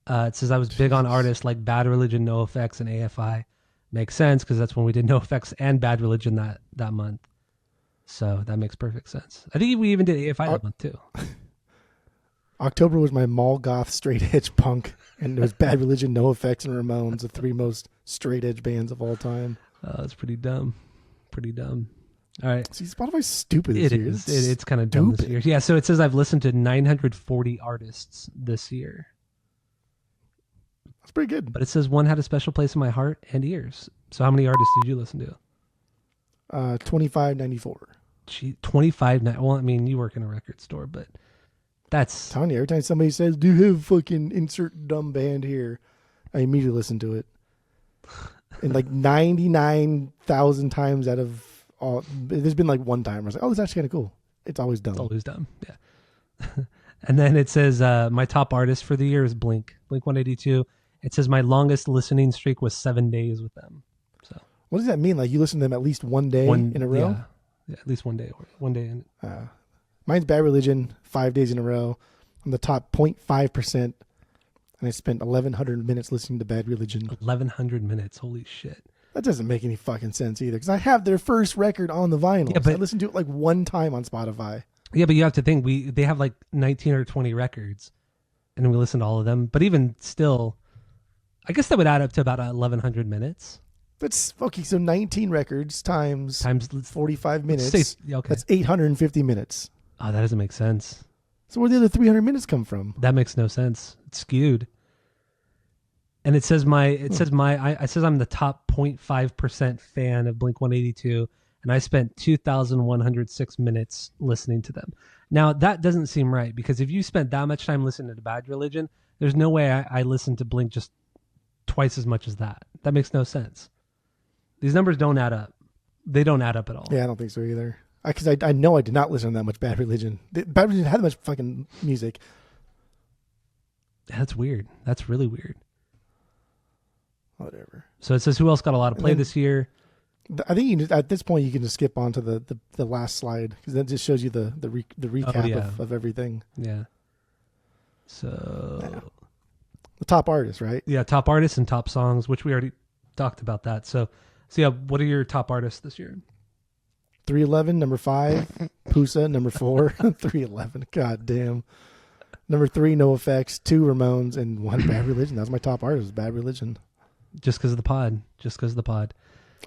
[SPEAKER 1] It says I was big on artists like Bad Religion, NoFX, and AFI. Makes sense because that's when we did NoFX and Bad Religion that month. So that makes perfect sense. I think we even did AFI that month too.
[SPEAKER 2] October was my mall goth straight edge punk, and it was Bad Religion, NoFX, and Ramones, the three most straight edge bands of all time.
[SPEAKER 1] That's pretty dumb. All right.
[SPEAKER 2] See, Spotify's stupid this year.
[SPEAKER 1] It's kind of dumb this year. Yeah, so it says I've listened to 940 artists this year.
[SPEAKER 2] That's pretty good.
[SPEAKER 1] But it says one had a special place in my heart and ears. So how many artists did you listen to?
[SPEAKER 2] 2594.
[SPEAKER 1] 25. Well, I mean, you work in a record store, but that's...
[SPEAKER 2] I'm telling you, every time somebody says, do you have fucking insert dumb band here, I immediately listen to it. And like 99,000 times out of all, there's been like one time where I was like, oh, this is actually kind of cool. It's always dumb.
[SPEAKER 1] It's always dumb, yeah. And then it says my top artist for the year is Blink 182. It says my longest listening streak was 7 days with them. So
[SPEAKER 2] what does that mean? Like you listen to them at least one day in a row?
[SPEAKER 1] Yeah, at least one day.
[SPEAKER 2] Mine's Bad Religion, 5 days in a row. I'm the top 0.5%. And I spent 1,100 minutes listening to Bad Religion.
[SPEAKER 1] 1,100 minutes. Holy shit.
[SPEAKER 2] That doesn't make any fucking sense either. Because I have their first record on the vinyl. Yeah, but I listened to it like one time on Spotify.
[SPEAKER 1] Yeah, but you have to think they have like 19 or 20 records, and we listen to all of them. But even still, I guess that would add up to about 1,100 minutes.
[SPEAKER 2] That's okay. So 19 records times 45 minutes.
[SPEAKER 1] Okay.
[SPEAKER 2] That's 850 minutes.
[SPEAKER 1] Oh, that doesn't make sense.
[SPEAKER 2] So where did the 300 minutes come from?
[SPEAKER 1] That makes no sense. It's skewed. And it says I'm the top 0.5% fan of Blink 182, and I spent 2,106 minutes listening to them. Now that doesn't seem right, because if you spent that much time listening to Bad Religion, there's no way I listened to Blink just twice as much as that. That makes no sense. These numbers don't add up. They don't add up at all.
[SPEAKER 2] Yeah, I don't think so either. Because I know I did not listen to that much Bad Religion. Bad Religion had that much fucking music.
[SPEAKER 1] That's weird. That's really weird.
[SPEAKER 2] Whatever.
[SPEAKER 1] So it says who else got a lot of play this year?
[SPEAKER 2] I think at this point you can just skip on to the last slide, because that just shows you the recap of everything.
[SPEAKER 1] Yeah. So
[SPEAKER 2] the top artists, right?
[SPEAKER 1] Yeah, top artists and top songs, which we already talked about that. So yeah, what are your top artists this year?
[SPEAKER 2] 311, number 5. Pusa, number 4. 311, god damn. Number 3, NoFX. 2, Ramones, and 1, Bad Religion. That was my top artist, Bad Religion.
[SPEAKER 1] Just because of the pod.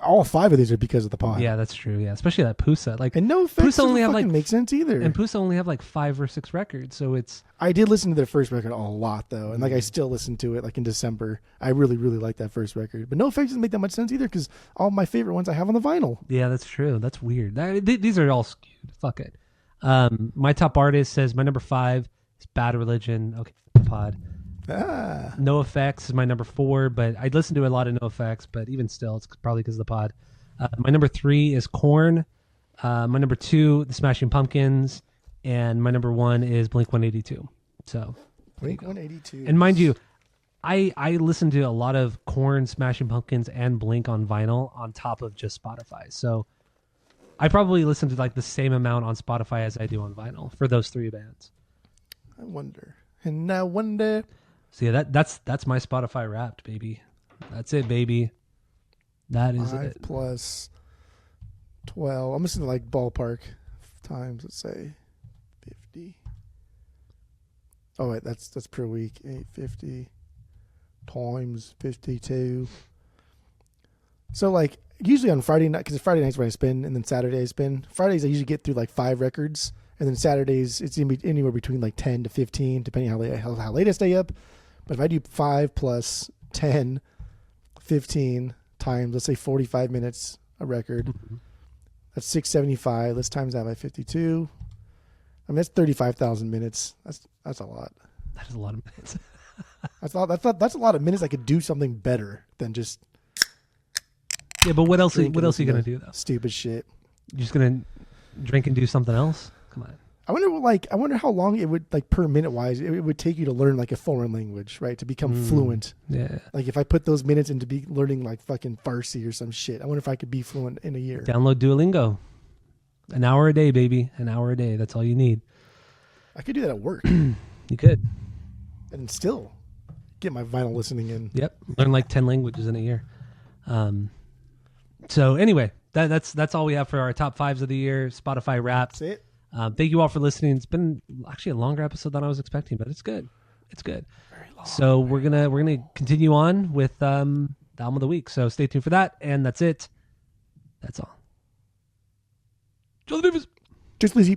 [SPEAKER 2] all 5 of these are because of the pod.
[SPEAKER 1] Yeah, that's true. Yeah, especially that Pusa. Like,
[SPEAKER 2] And no effects
[SPEAKER 1] Pusa only have
[SPEAKER 2] fucking
[SPEAKER 1] like
[SPEAKER 2] make sense either.
[SPEAKER 1] and Pusa only have like 5 or 6 records, so it's
[SPEAKER 2] I did listen to their first record a lot though, and like I still listen to it like in December. I really like that first record, but no effects doesn't make that much sense either because all my favorite ones I have on the vinyl.
[SPEAKER 1] yeah, that's true. That's weird. These are all skewed. Fuck it. My top artist says my number 5 is Bad Religion. Okay, pod. No Effects is my number 4, but I listen to a lot of No Effects, but even still, it's probably because of the pod. My number 3 is Korn. My number 2, The Smashing Pumpkins, and my number 1 is Blink-182. So,
[SPEAKER 2] Blink-182.
[SPEAKER 1] and mind you, I listen to a lot of Korn, Smashing Pumpkins, and Blink on vinyl on top of just Spotify. So, I probably listen to like the same amount on Spotify as I do on vinyl for those 3 bands.
[SPEAKER 2] I wonder. And I wonder.
[SPEAKER 1] So yeah, that's my Spotify Wrapped, baby. That's it, baby. That is
[SPEAKER 2] 5
[SPEAKER 1] it.
[SPEAKER 2] plus 12. I'm listening to like ballpark times. Let's say 50. Oh wait, that's per week. 850 times 52. So like usually on Friday night, because Friday nights when I spin, and then Saturday I spin. Fridays I usually get through like 5 records, and then Saturdays it's anywhere between like 10 to 15, depending how late I stay up. But if I do 5 plus 10, 15 times, let's say 45 minutes a record, that's 675. Let's times that by 52. I mean that's 35,000 minutes. That's a lot.
[SPEAKER 1] That is a lot of minutes.
[SPEAKER 2] That's a lot of minutes I could do something better than just.
[SPEAKER 1] Yeah, but what else?
[SPEAKER 2] Drink
[SPEAKER 1] What
[SPEAKER 2] and
[SPEAKER 1] else are you
[SPEAKER 2] listen
[SPEAKER 1] gonna
[SPEAKER 2] to
[SPEAKER 1] do though?
[SPEAKER 2] Stupid shit.
[SPEAKER 1] You're just gonna drink and do something else? Come on.
[SPEAKER 2] I wonder how long it would like per minute wise it would take you to learn like a foreign language, right? To become fluent.
[SPEAKER 1] Yeah.
[SPEAKER 2] Like if I put those minutes into learning like fucking Farsi or some shit, I wonder if I could be fluent in a year.
[SPEAKER 1] Download Duolingo. An hour a day, baby. An hour a day. That's all you need.
[SPEAKER 2] I could do that at work
[SPEAKER 1] You could.
[SPEAKER 2] and still get my vinyl listening in.
[SPEAKER 1] Yep. Learn like 10 languages in a year. So anyway, that's all we have for our top 5s of the year. Spotify Wrapped.
[SPEAKER 2] That's it.
[SPEAKER 1] Thank you all for listening. It's been actually a longer episode than I was expecting, but it's good. It's good. Very long. So we're gonna continue on with the album of the week. So stay tuned for that. And that's it. That's all. Joe Davis.
[SPEAKER 2] Just Lizzie.